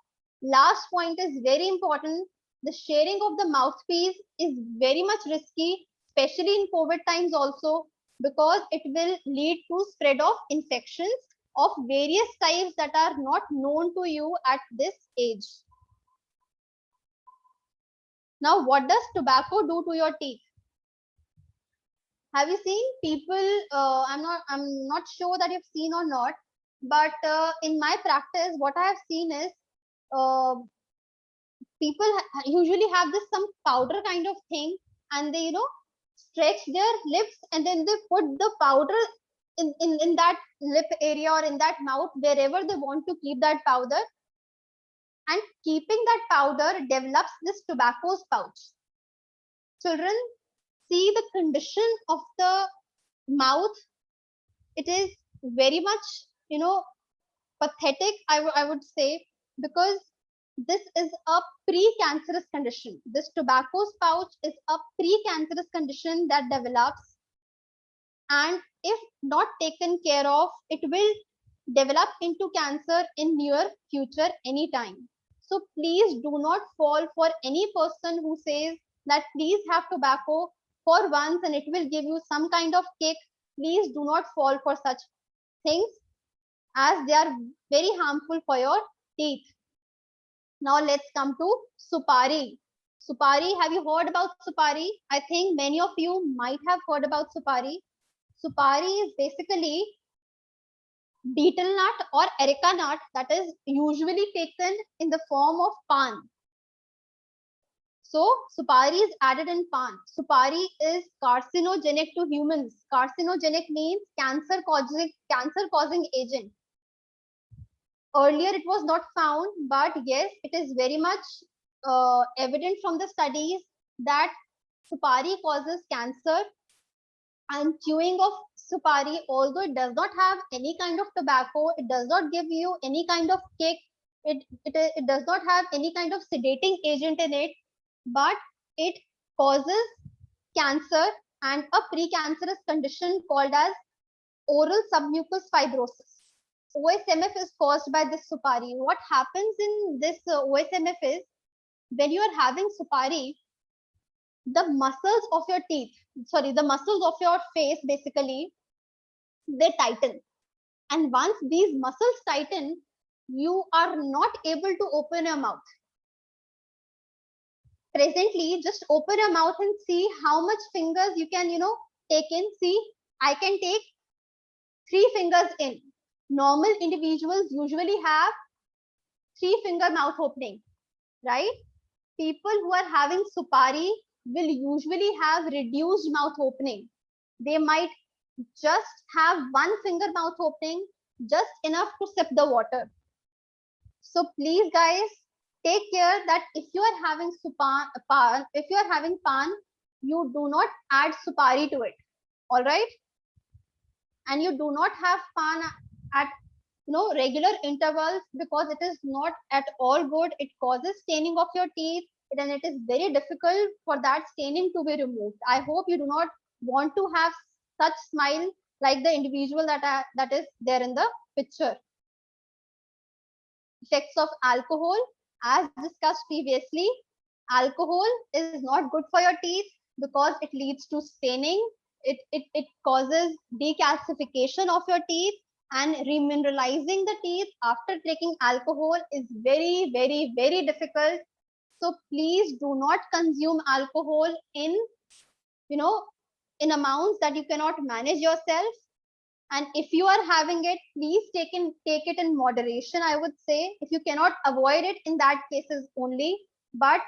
Last point is very important. The sharing of the mouthpiece is very much risky, especially in COVID times also, because it will lead to spread of infections of various types that are not known to you at this age. Now, what does tobacco do to your teeth? Have you seen people? I'm not sure that you've seen or not, but in my practice, what I have seen is uh, people usually have this some powder kind of thing, and they stretch their lips and then they put the powder in that lip area or in that mouth wherever they want to keep that powder, and keeping that powder develops this tobacco pouch. Children, see the condition of the mouth. It is very much pathetic, I would say, because this is a pre-cancerous condition. This tobacco pouch is a pre-cancerous condition that develops, and if not taken care of, it will develop into cancer in near future anytime. So please do not fall for any person who says that please have tobacco for once and it will give you some kind of kick. Please do not fall for such things, as they are very harmful for your teeth. Now let's come to supari. Supari, have you heard about supari? I think many of you might have heard about supari. Supari is basically betel nut or areca nut that is usually taken in the form of pan. So supari is added in pan. Supari is carcinogenic to humans. Carcinogenic means cancer causing agent. Earlier it was not found, but yes, it is very much evident from the studies that supari causes cancer. And chewing of supari, although it does not have any kind of tobacco, it does not give you any kind of kick, it does not have any kind of sedating agent in it, but it causes cancer and a precancerous condition called as oral submucous fibrosis. OSMF is caused by this supari. What happens in this OSMF is, when you are having supari, the muscles of your teeth, sorry, the muscles of your face basically, they tighten. And once these muscles tighten, you are not able to open your mouth. Presently, just open your mouth and see how much fingers you can, take in. See, I can take 3 fingers in. Normal individuals usually have 3-finger mouth opening, right? People who are having supari will usually have reduced mouth opening. They might just have 1-finger mouth opening, just enough to sip the water. So please guys, take care that if you are having pan, you do not add supari to it. All right? And you do not have pan at regular intervals, because it is not at all good. It causes staining of your teeth, and it is very difficult for that staining to be removed. I hope you do not want to have such smile like the individual that is there in the picture. Effects of alcohol, as discussed previously, alcohol is not good for your teeth because it leads to staining. It causes decalcification of your teeth, and remineralizing the teeth after taking alcohol is very, very, very difficult. So please do not consume alcohol in amounts that you cannot manage yourself. And if you are having it, please take it in moderation. I would say, if you cannot avoid it, in that cases only, but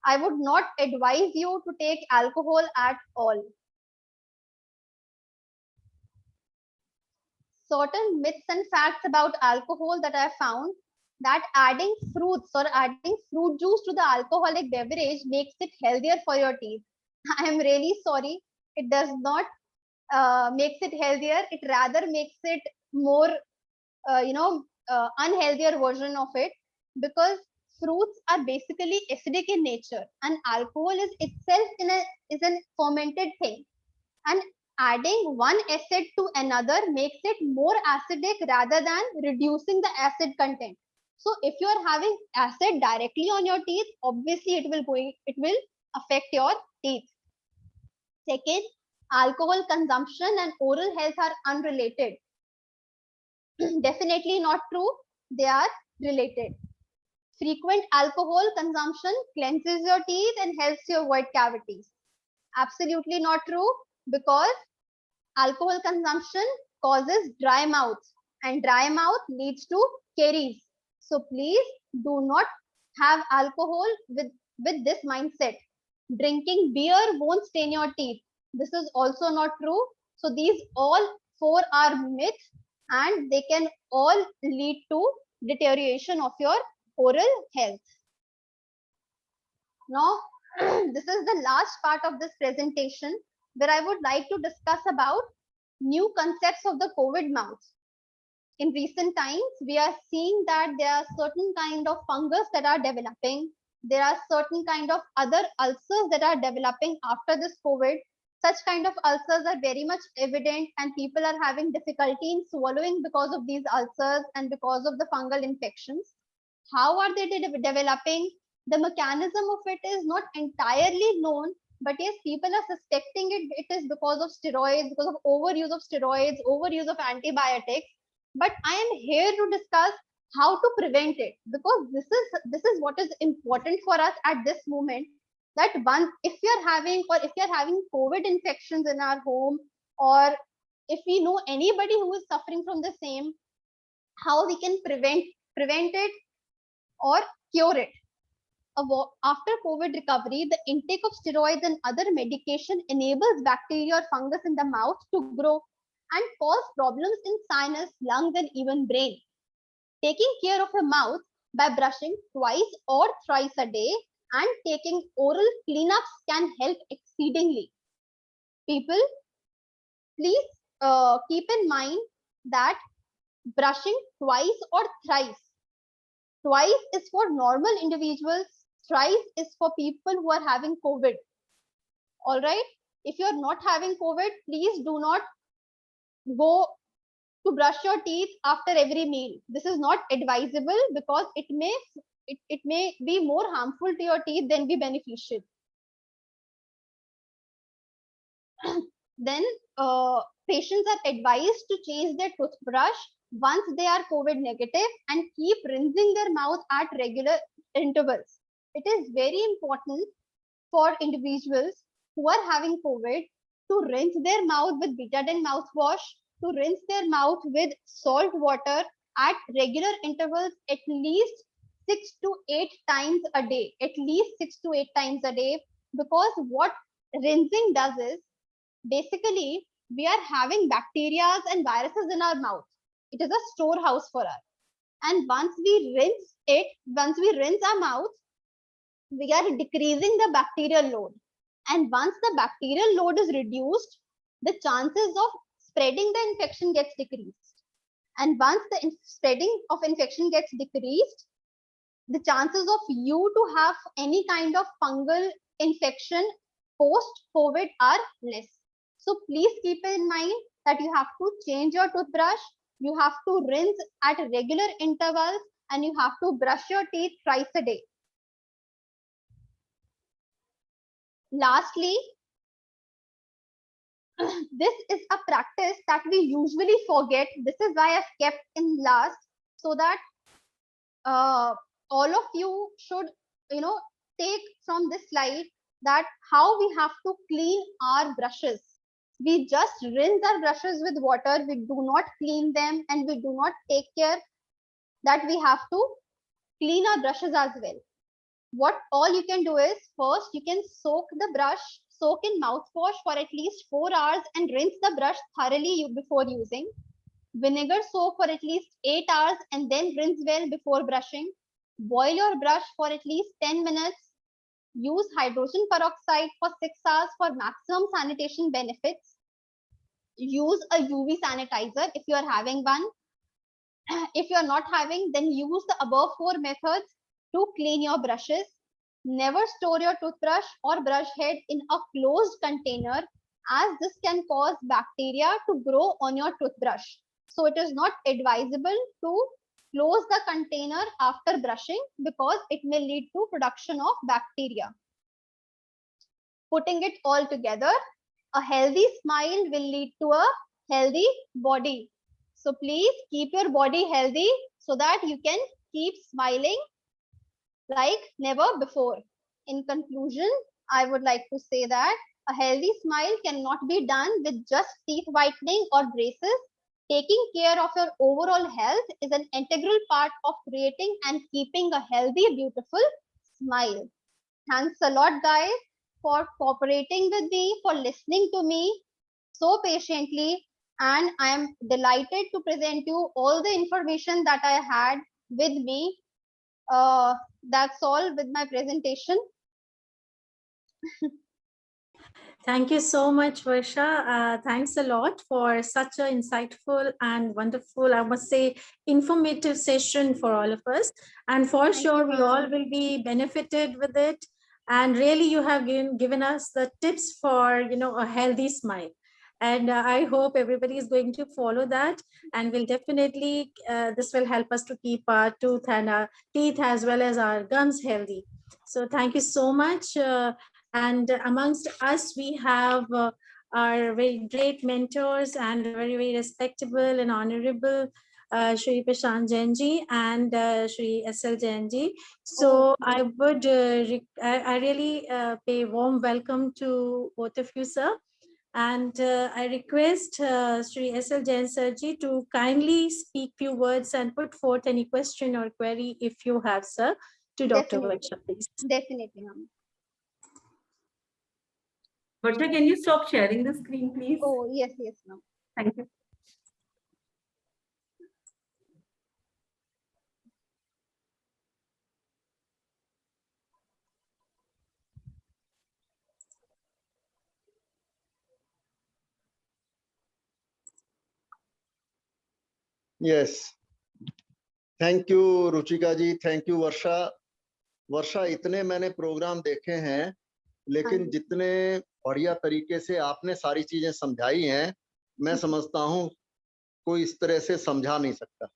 I would not advise you to take alcohol at all. Certain myths and facts about alcohol that I found, that adding fruits or adding fruit juice to the alcoholic beverage makes it healthier for your teeth. I am really sorry. It does not makes it healthier. It rather makes it more, unhealthier version of it, because fruits are basically acidic in nature, and alcohol is itself is a fermented thing. And adding one acid to another makes it more acidic rather than reducing the acid content. So if you are having acid directly on your teeth, obviously it will affect your teeth. Second, alcohol consumption and oral health are unrelated. Definitely not true. They are related. Frequent alcohol consumption cleanses your teeth and helps you avoid cavities. Absolutely not true, because alcohol consumption causes dry mouth, and dry mouth leads to caries. So please do not have alcohol with this mindset. Drinking beer won't stain your teeth. This is also not true. So these all 4 are myths, and they can all lead to deterioration of your oral health. Now, this is the last part of this presentation, where I would like to discuss about new concepts of the COVID mouth. In recent times, we are seeing that there are certain kind of fungus that are developing. There are certain kind of other ulcers that are developing after this COVID. Such kind of ulcers are very much evident, and people are having difficulty in swallowing because of these ulcers and because of the fungal infections. How are they developing? The mechanism of it is not entirely known, but yes, people are suspecting it is because of steroids, because of overuse of steroids, overuse of antibiotics. But I am here to discuss how to prevent it, because this is what is important for us at this moment. That if you're having COVID infections in our home, or if we know anybody who is suffering from the same, how we can prevent it or cure it. after COVID recovery, the intake of steroids and other medication enables bacteria or fungus in the mouth to grow and cause problems in sinus, lungs, and even brain. Taking care of your mouth by brushing twice or thrice a day and taking oral cleanups can help exceedingly. People, please keep in mind that brushing twice or thrice. Twice is for normal individuals, thrice is for people who are having COVID. All right. If you are not having COVID, please do not go to brush your teeth after every meal. This is not advisable because it may be more harmful to your teeth than be beneficial. Then patients are advised to change their toothbrush once they are COVID negative and keep rinsing their mouth at regular intervals. It is very important for individuals who are having COVID to rinse their mouth with Betadine mouthwash, to rinse their mouth with salt water at regular intervals, at least 6 to 8 times a day. At least 6 to 8 times a day, because what rinsing does is, basically, we are having bacteria and viruses in our mouth. It is a storehouse for us. And once we rinse our mouth, we are decreasing the bacterial load. And once the bacterial load is reduced, the chances of spreading the infection gets decreased. And once the spreading of infection gets decreased, the chances of you to have any kind of fungal infection post-COVID are less. So please keep in mind that you have to change your toothbrush, you have to rinse at regular intervals, and you have to brush your teeth twice a day. Lastly, this is a practice that we usually forget. This is why I've kept in last, so that all of you should, take from this slide that how we have to clean our brushes. We just rinse our brushes with water. We do not clean them, and we do not take care that we have to clean our brushes as well. What all you can do is, first you can soak in mouthwash for at least 4 hours and rinse the brush thoroughly before using. Vinegar soak for at least 8 hours and then rinse well before brushing. Boil your brush for at least 10 minutes. Use hydrogen peroxide for 6 hours for maximum sanitation benefits. Use a UV sanitizer if you are having one. If you are not having, then use the above 4 methods to clean your brushes. Never store your toothbrush or brush head in a closed container, as this can cause bacteria to grow on your toothbrush. So it is not advisable to close the container after brushing because it may lead to production of bacteria. Putting it all together, a healthy smile will lead to a healthy body. So please keep your body healthy so that you can keep smiling like never before. In conclusion, I would like to say that a healthy smile cannot be done with just teeth whitening or braces. Taking care of your overall health is an integral part of creating and keeping a healthy, beautiful smile. Thanks a lot, guys, for cooperating with me, for listening to me so patiently. And I am delighted to present you all the information that I had with me. That's all with my presentation. Thank you so much, Varsha. Thanks a lot for such an insightful and wonderful, I must say, informative session for all of us. And for sure, we all will be benefited with it. And really, you have given us the tips for, a healthy smile. And I hope everybody is going to follow that, and will definitely, this will help us to keep our tooth and our teeth as well as our gums healthy. So thank you so much. And amongst us, we have our very great mentors and very, very respectable and honorable Shri Prashant Jainji and Shri S.L. Jainji. So I would, I really pay warm welcome to both of you, sir. And I request Shri S.L. Jain Sirji to kindly speak few words and put forth any question or query if you have, sir, to Dr. Definitely. Varsha, please. Definitely, ma'am. Varsha, can you stop sharing the screen, please? Oh, yes, ma'am. Thank you. Yes. Thank you, Ruchika ji. Thank you, वर्षा. वर्षा, इतने मैंने programme देखे हैं, लेकिन जितने बढ़िया तरीके से आपने सारी चीजें समझाई हैं, मैं समझता हूँ कोई इस तरह से समझा नहीं सकता.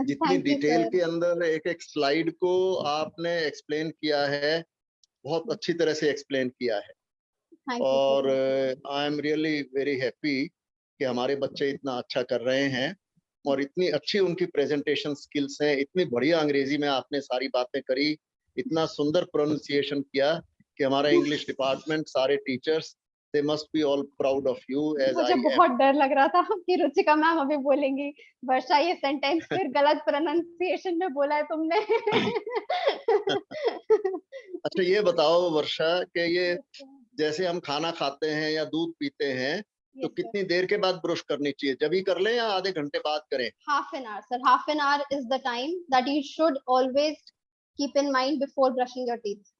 जितनी Thank you, डिटेल sir. के अंदर एक एक स्लाइड को आपने एक्सप्लेन किया है, बहुत अच्छी तरह से एक्सप्लेन किया है. Thank you, और sir. I am really very happy कि हमारे बच्चे इतना अच्छा कर रहे हैं और इतनी अच्छी उनकी प्रेजेंटेशन स्किल्स हैं. इतनी बढ़िया अंग्रेजी में आपने सारी बातें करी, इतना सुंदर प्रोनाउंसिएशन किया कि हमारा इंग्लिश डिपार्टमेंट, सारे teachers, they must be all proud of you as मुझे आई बहुत डर लग रहा था कि रुचिका मैम अभी बोलेंगी वर्षा ये सेंटेंस फिर गलत प्रोनाउंसिएशन में बोला है तुमने. अच्छा, ये बताओ वर्षा कि ये जैसे हम खाना खाते हैं या दूध पीते हैं, तो कितनी देर के बाद ब्रश करनी चाहिए? जब ही कर लें या आधे घंटे बाद करें? Half an hour, sir. Half an hour is the time that you should always keep in mind before brushing your teeth.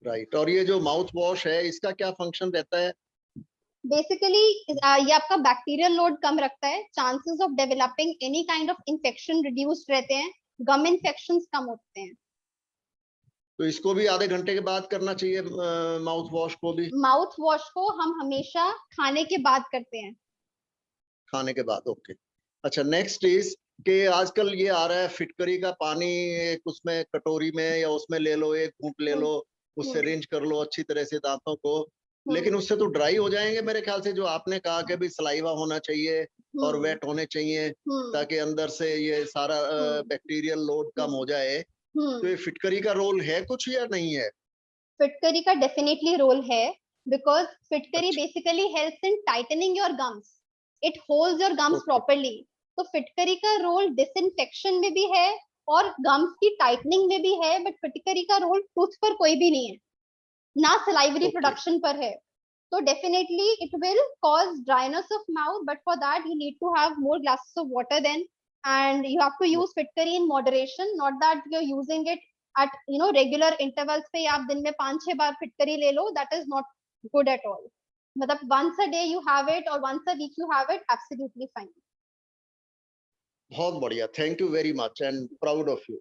Right. और ये जो माउथ वॉश है, इसका क्या फंक्शन रहता है? बेसिकली ये आपका बैक्टीरियल लोड कम रखता है, chances of developing any kind of infection reduced रहते हैं, गम इन्फेक्शंस कम होते हैं. तो इसको भी आधे घंटे के बाद करना चाहिए, माउथ वॉश को भी? माउथ वॉश को हम हमेशा खाने के बाद करते हैं. खाने के बाद, ओके. अच्छा, नेक्स्ट इज कि आजकल ये आ रहा है फिटकरी का पानी, एक उसमें कटोरी में या उसमें ले लो, एक घूंट ले लो, उससे रिंच कर लो अच्छी तरह से दांतों को, लेकिन उससे तो ड्राई हो जाएंगे मेरे ख्याल से. जो आपने कहा कि भी सलाइवा होना चाहिए और वेट होने चाहिए ताकि अंदर से ये सारा बैक्टीरियल लोड कम हो जाए. तो ये फिटकरी का रोल है कुछ या नहीं है? फिटकरी का डेफिनेटली रोल है, बिकॉज फिटकरी basically helps in tightening your gums. It holds your gums properly. तो फिटकरी का रोल डिसइंफेक्शन में भी है और गम्स की टाइटनिंग में भी है, बट फिटकरी का रोल टूथ पर कोई भी नहीं है, ना सलाइवरी प्रोडक्शन पर है. तो definitely it will cause dryness of mouth, but for that you need to have more glasses of water then, and you have to use फिटकरी in moderation, not that you're using it at regular intervals पे आप दिन में 5-6 बार फिटकरी ले लो. that is not good at all. मतलब once a day you have it or once a week you have it, absolutely fine. बहुत बढ़िया. Thank you very much and proud of you.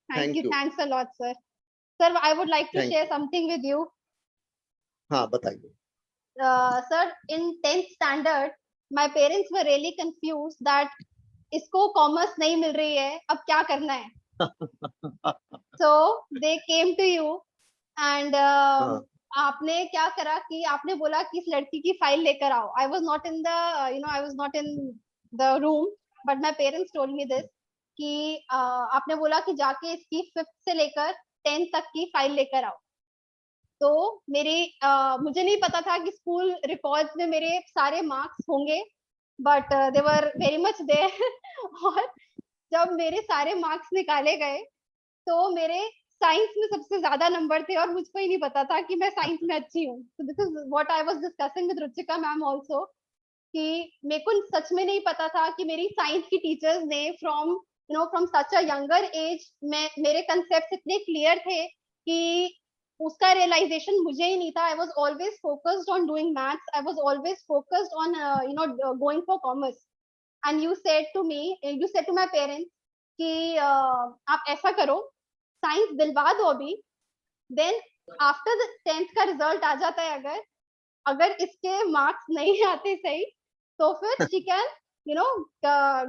Thank you. Thanks a lot, sir. Sir, I would like to share something with you. हाँ, बताइए. Sir, in 10th standard, my parents were really confused that इसको commerce नहीं मिल रही है, अब क्या करना है. So they came to you and आपने क्या करा कि आपने बोला कि इस लड़की की फाइल लेकर आओ. I was not in the I was not in the room, but my parents told me this कि आपने बोला कि जाके इसकी 5th से लेकर 10th तक की फाइल लेकर आओ. तो मुझे नहीं पता था कि स्कूल रिकॉर्ड्स में मेरे सारे मार्क्स होंगे, but they were very much there. और जब मेरे सारे मार्क्स निकाले गए तो मेरे साइंस में सबसे ज्यादा नंबर थे और मुझको ही नहीं पता था कि मैं साइंस में अच्छी हूँ. तो this is what I was discussing with Ruchika ma'am also, कि मेरे को सच में नहीं पता था कि मेरी साइंस की टीचर्स ने from such a younger age में मेरे कंसेप्ट इतने क्लियर थे कि उसका रियलाइजेशन मुझे ही नहीं था. I was always focused on doing maths, I was always focused on going for commerce. And you said to my parents कि आप ऐसा करो, साइंस दिलवा दो अभी, देन आफ्टर द 10th का रिजल्ट आ जाता है, अगर इसके मार्क्स नहीं आते सही तो फिर she can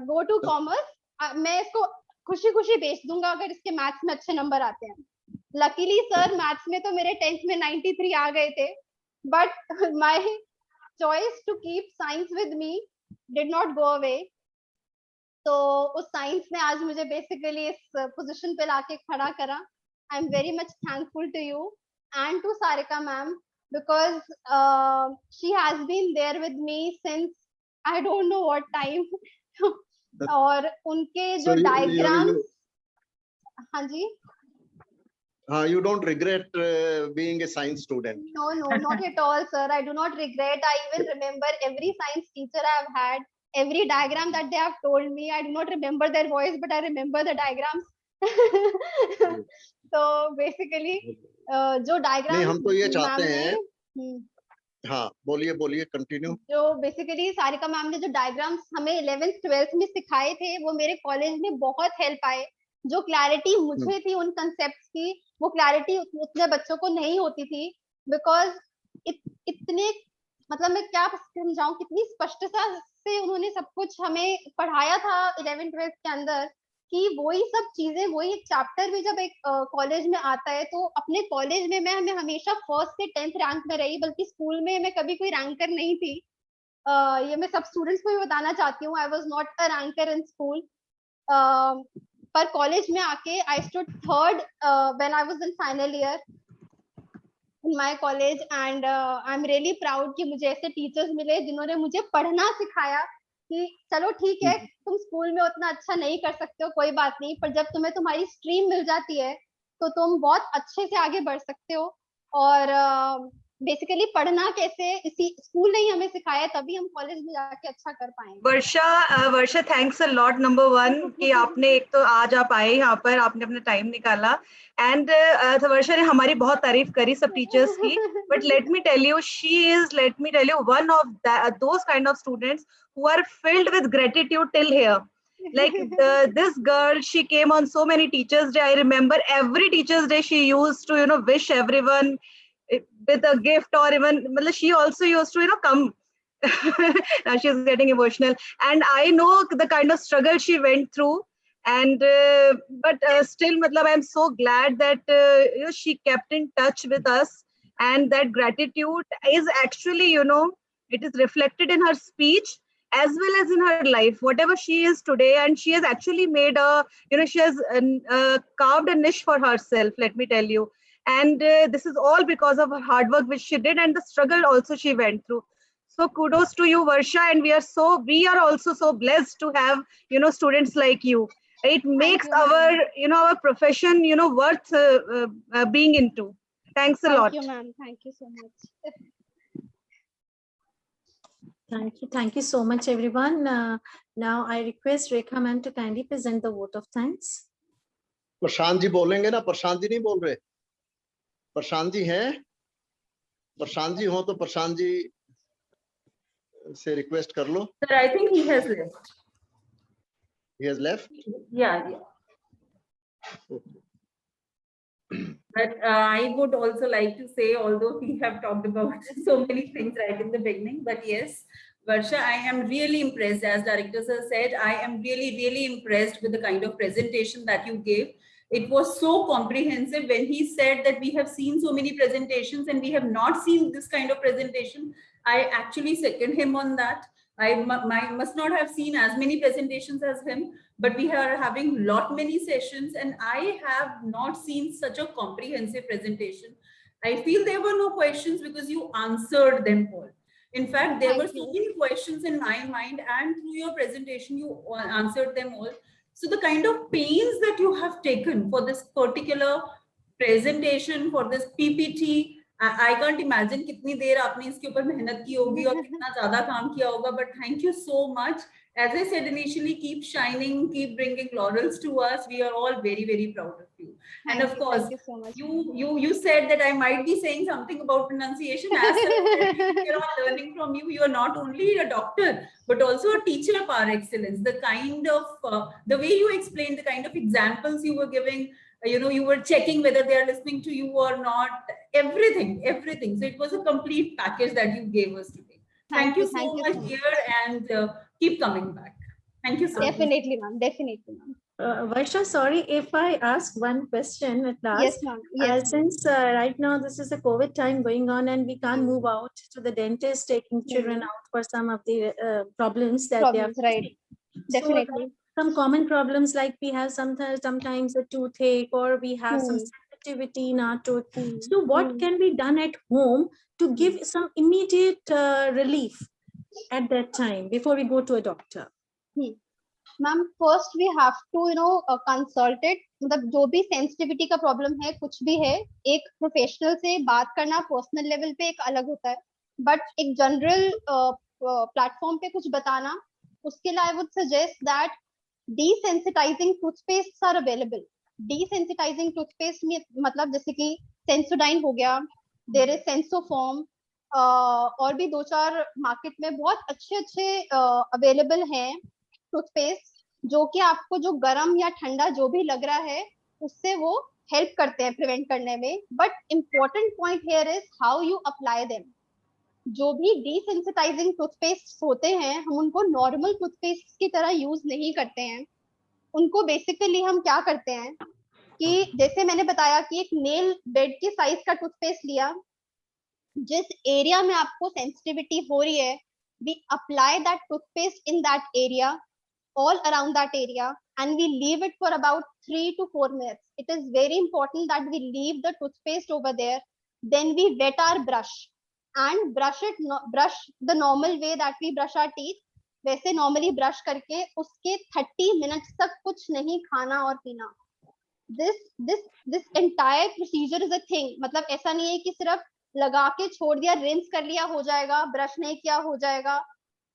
go to commerce. मैं इसको खुशी खुशी बेच दूंगा अगर इसके मैथ्स में अच्छे नंबर आते हैं. लकीली सर मैथ्स में तो मेरे 10th में 93 आ गए थे, but my choice to keep science with me did not go away. तो उस साइंस ने आज मुझे बेसिकली इस पोजीशन पे लाके खड़ा करा. I am very much thankful to you and to Sarika ma'am, because she has been there with me since I don't know what time. और उनके जो डायग्राम्स, हाँ जी, You don't regret being a science student. No, not at all, sir. I do not regret. I even remember every science teacher I've had, every diagram that they have told me. I do not remember their voice, but I remember the diagrams. So basically, जो नहीं, diagrams हम तो ये चाहते ma'am हैं, ने, हाँ बोलिए कंटिन्यू। जो बेसिकली सारिका मैम ने जो डायग्राम्स हमें 11th 12th में सिखाए थे, वो मेरे कॉलेज में बहुत हेल्प आए। जो क्लैरिटी मुझे थी उन कंसेप्ट्स की, वो क्लैरिटी उतने बच्चों को नहीं होती थी, बिकॉज इतने, मतलब मैं क्या समझाऊं, कितनी स्पष्टता से उन्होंने सब कुछ हमें पढ़ाया था 11th 12th के अंदर, कि वही सब चीजें, वही एक चैप्टर भी जब एक कॉलेज में आता है, तो अपने कॉलेज में मैं हमेशा 1st से 10th रैंक में रही, बल्कि स्कूल में मैं कभी कोई रैंकर नहीं थी। ये मैं सब स्टूडेंट्स को भी बताना चाहती हूँ, I was not a ranker in school, पर कॉलेज में आके I stood 3rd when I was in final year in my college, and I'm really proud कि मुझे ऐसे टीचर्स मिले जिन्होंने मुझे पढ़ना सिखाया, कि चलो ठीक है, तुम स्कूल में उतना अच्छा नहीं कर सकते हो, कोई बात नहीं, पर जब तुम्हें तुम्हारी स्ट्रीम मिल जाती है तो तुम बहुत अच्छे से आगे बढ़ सकते हो। और बेसिकली पढ़ना कैसे इसी स्कूल ने ही हमें सिखाया, तभी हम कॉलेज में जाके अच्छा कर पाएंगे। वर्षा थैंक्स अ लॉट, नंबर 1 कि आपने, एक तो आज आप आए यहाँ पर, आपने अपना टाइम निकाला, एंड वर्षा ने हमारी बहुत तारीफ करी सब टीचर्स की, but let me tell you, she is, let me tell you, one of those kind of students who are filled with gratitude till here. Like this girl, she came on so many Teachers' Day. I remember every Teachers' Day she used to, wish everyone with a gift, or even, she also used to, come. Now she's getting emotional, and I know the kind of struggle she went through, and but still, I'm so glad that she kept in touch with us, and that gratitude is actually, it is reflected in her speech as well as in her life, whatever she is today, and she has actually made she has carved a niche for herself, let me tell you, and this is all because of her hard work which she did, and the struggle also she went through. So kudos to you, Varsha, and we are also so blessed to have, students like you. It makes our profession, worth being into. Thanks a lot. Thank you, ma'am. Thank you so much. Thank you so much, everyone. Now I request Rekha ma'am to kindly present the vote of thanks. Prashant ji बोलेंगे ना? प्रशांत जी नहीं बोल रहे? प्रशांत जी हैं? प्रशांत जी हो तो प्रशांत जी से request कर लो। Sir, I think he has left. He has left? Yeah. But I would also like to say, although we have talked about so many things right in the beginning, but yes, Varsha, I am really impressed. As Director Sir said, I am really, really impressed with the kind of presentation that you gave. It was so comprehensive. When he said that we have seen so many presentations and we have not seen this kind of presentation, I actually second him on that. I must not have seen as many presentations as him, but we are having many sessions, and I have not seen such a comprehensive presentation. I feel there were no questions because you answered them all. In fact, there were so many questions in my mind, and through your presentation, you answered them all. So the kind of pains that you have taken for this particular presentation, for this PPT, I can't imagine कितनी देर आपने इसके ऊपर मेहनत की होगी और कितना ज़्यादा काम किया होगा. But thank you so much. As I said initially, keep shining, keep bringing laurels to us. We are all very, very proud of you. And of course, thank you so much. You said that I might be saying something about pronunciation. As we are all learning from you. You are not only a doctor, but also a teacher par excellence. The kind of the way you explained, the kind of examples you were giving, you were checking whether they are listening to you or not. Everything. So it was a complete package that you gave us today. Thank you so much, dear, and keep coming back. Thank you so much. Definitely, ma'am. Definitely, ma'am. Varsha, sorry if I ask one question at last. Yes, ma'am. Yes. Since right now this is a COVID time going on, and we can't move out to the dentist, taking children out for some of the problems that they are facing. Right. Definitely. So, some common problems, like we have sometimes a toothache, or we have some sensitivity in our tooth. So what can be done at home to give some immediate relief at that time before we go to a doctor? Ma'am first we have to consult it, मतलब जो भी sensitivity का problem है, कुछ भी है, एक professional से बात करना पर्सनल लेवल पे एक अलग होता है, बट एक जनरल प्लेटफॉर्म पे कुछ बताना, उसके लिए I would suggest that desensitizing toothpastes are available. Desensitizing toothpaste में मतलब जैसे कि सेंसोडाइन हो गया, देयर इज सेंसोफॉर्म, और भी दो चार मार्केट में बहुत अच्छे अच्छे अवेलेबल हैं टूथपेस्ट, जो कि आपको जो गर्म या ठंडा जो भी लग रहा है उससे वो हेल्प करते हैं प्रिवेंट करने में. But important point here is how you apply them. जो भी डिसेंसिटाइजिंग टूथपेस्ट होते हैं, हम उनको नॉर्मल टूथपेस्ट की तरह यूज नहीं करते हैं. उनको बेसिकली हम क्या करते हैं कि जैसे मैंने बताया कि एक नेल बेड के साइज का टूथपेस्ट लिया, जिस एरिया में आपको सेंसिटिविटी हो रही है, we apply that toothpaste in that area, all around that area, and we leave it for about 3 to 4 minutes. It is very important that we leave the toothpaste over there. Then we wet our brush and brush it, brush the normal way that we brush our teeth. वैसे normally brush करके उसके 30 minutes तक कुछ नहीं खाना और पीना. This entire procedure is a thing. मतलब ऐसा नहीं है कि सिर्फ लगा के छोड़ दिया, रिंस कर लिया हो जाएगा, ब्रश नहीं किया हो जाएगा,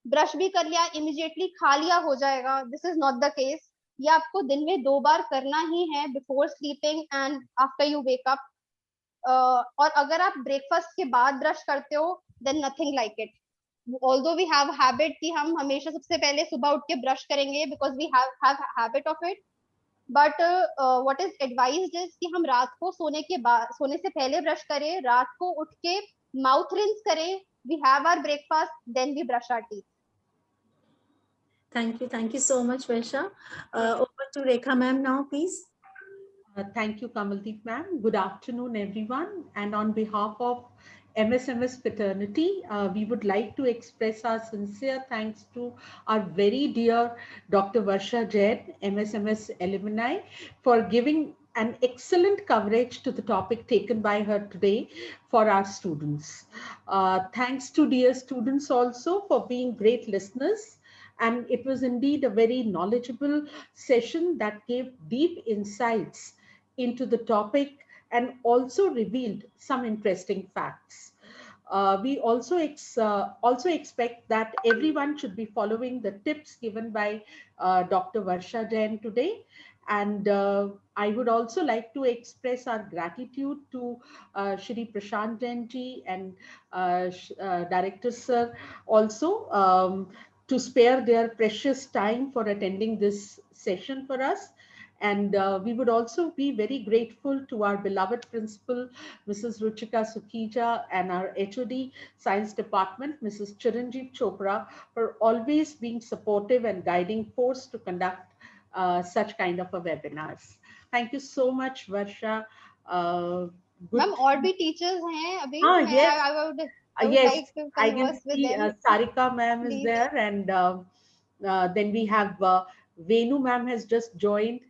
ब्रश भी कर लिया इमीडिएटली खा लिया हो जाएगा. This is not the case. ये आपको दिन में 2 बार करना ही है, before sleeping and after you wake up. और अगर आप ब्रेकफास्ट के बाद ब्रश करते हो, then nothing like it. Although we have habit कि हम हमेशा सबसे पहले सुबह उठ के ब्रश करेंगे because we have habit of it. But what is advised is कि हम रात को सोने के बाद, सोने से पहले ब्रश करें, रात को उठ के माउथ रिंस करें, we have our breakfast, then we brush our teeth. Thank you so much, Varsha. Over to Rekha ma'am now, please. Thank you, Kamaldeep ma'am. Good afternoon, everyone. And on behalf of MSMS fraternity, we would like to express our sincere thanks to our very dear Dr. Varsha Jain, MSMS alumni, for giving an excellent coverage to the topic taken by her today for our students. Thanks to dear students also for being great listeners. And it was indeed a very knowledgeable session that gave deep insights into the topic and also revealed some interesting facts. We also expect that everyone should be following the tips given by Dr. Varsha Jain today. And I would also like to express our gratitude to Shri Prashant Jain ji and Director Sir also, to spare their precious time for attending this session for us. And we would also be very grateful to our beloved principal, Mrs. Ruchika Sukhija, and our HOD Science Department, Mrs. Chiranjeev Chopra, for always being supportive and guiding force to conduct such kind of a webinars. Thank you so much, Varsha. Ma'am और भी teachers हैं अभी? Yes. I would Yes, like to I can converse with see them. Sarika ma'am is Please. there, and then we have Venu ma'am has just joined.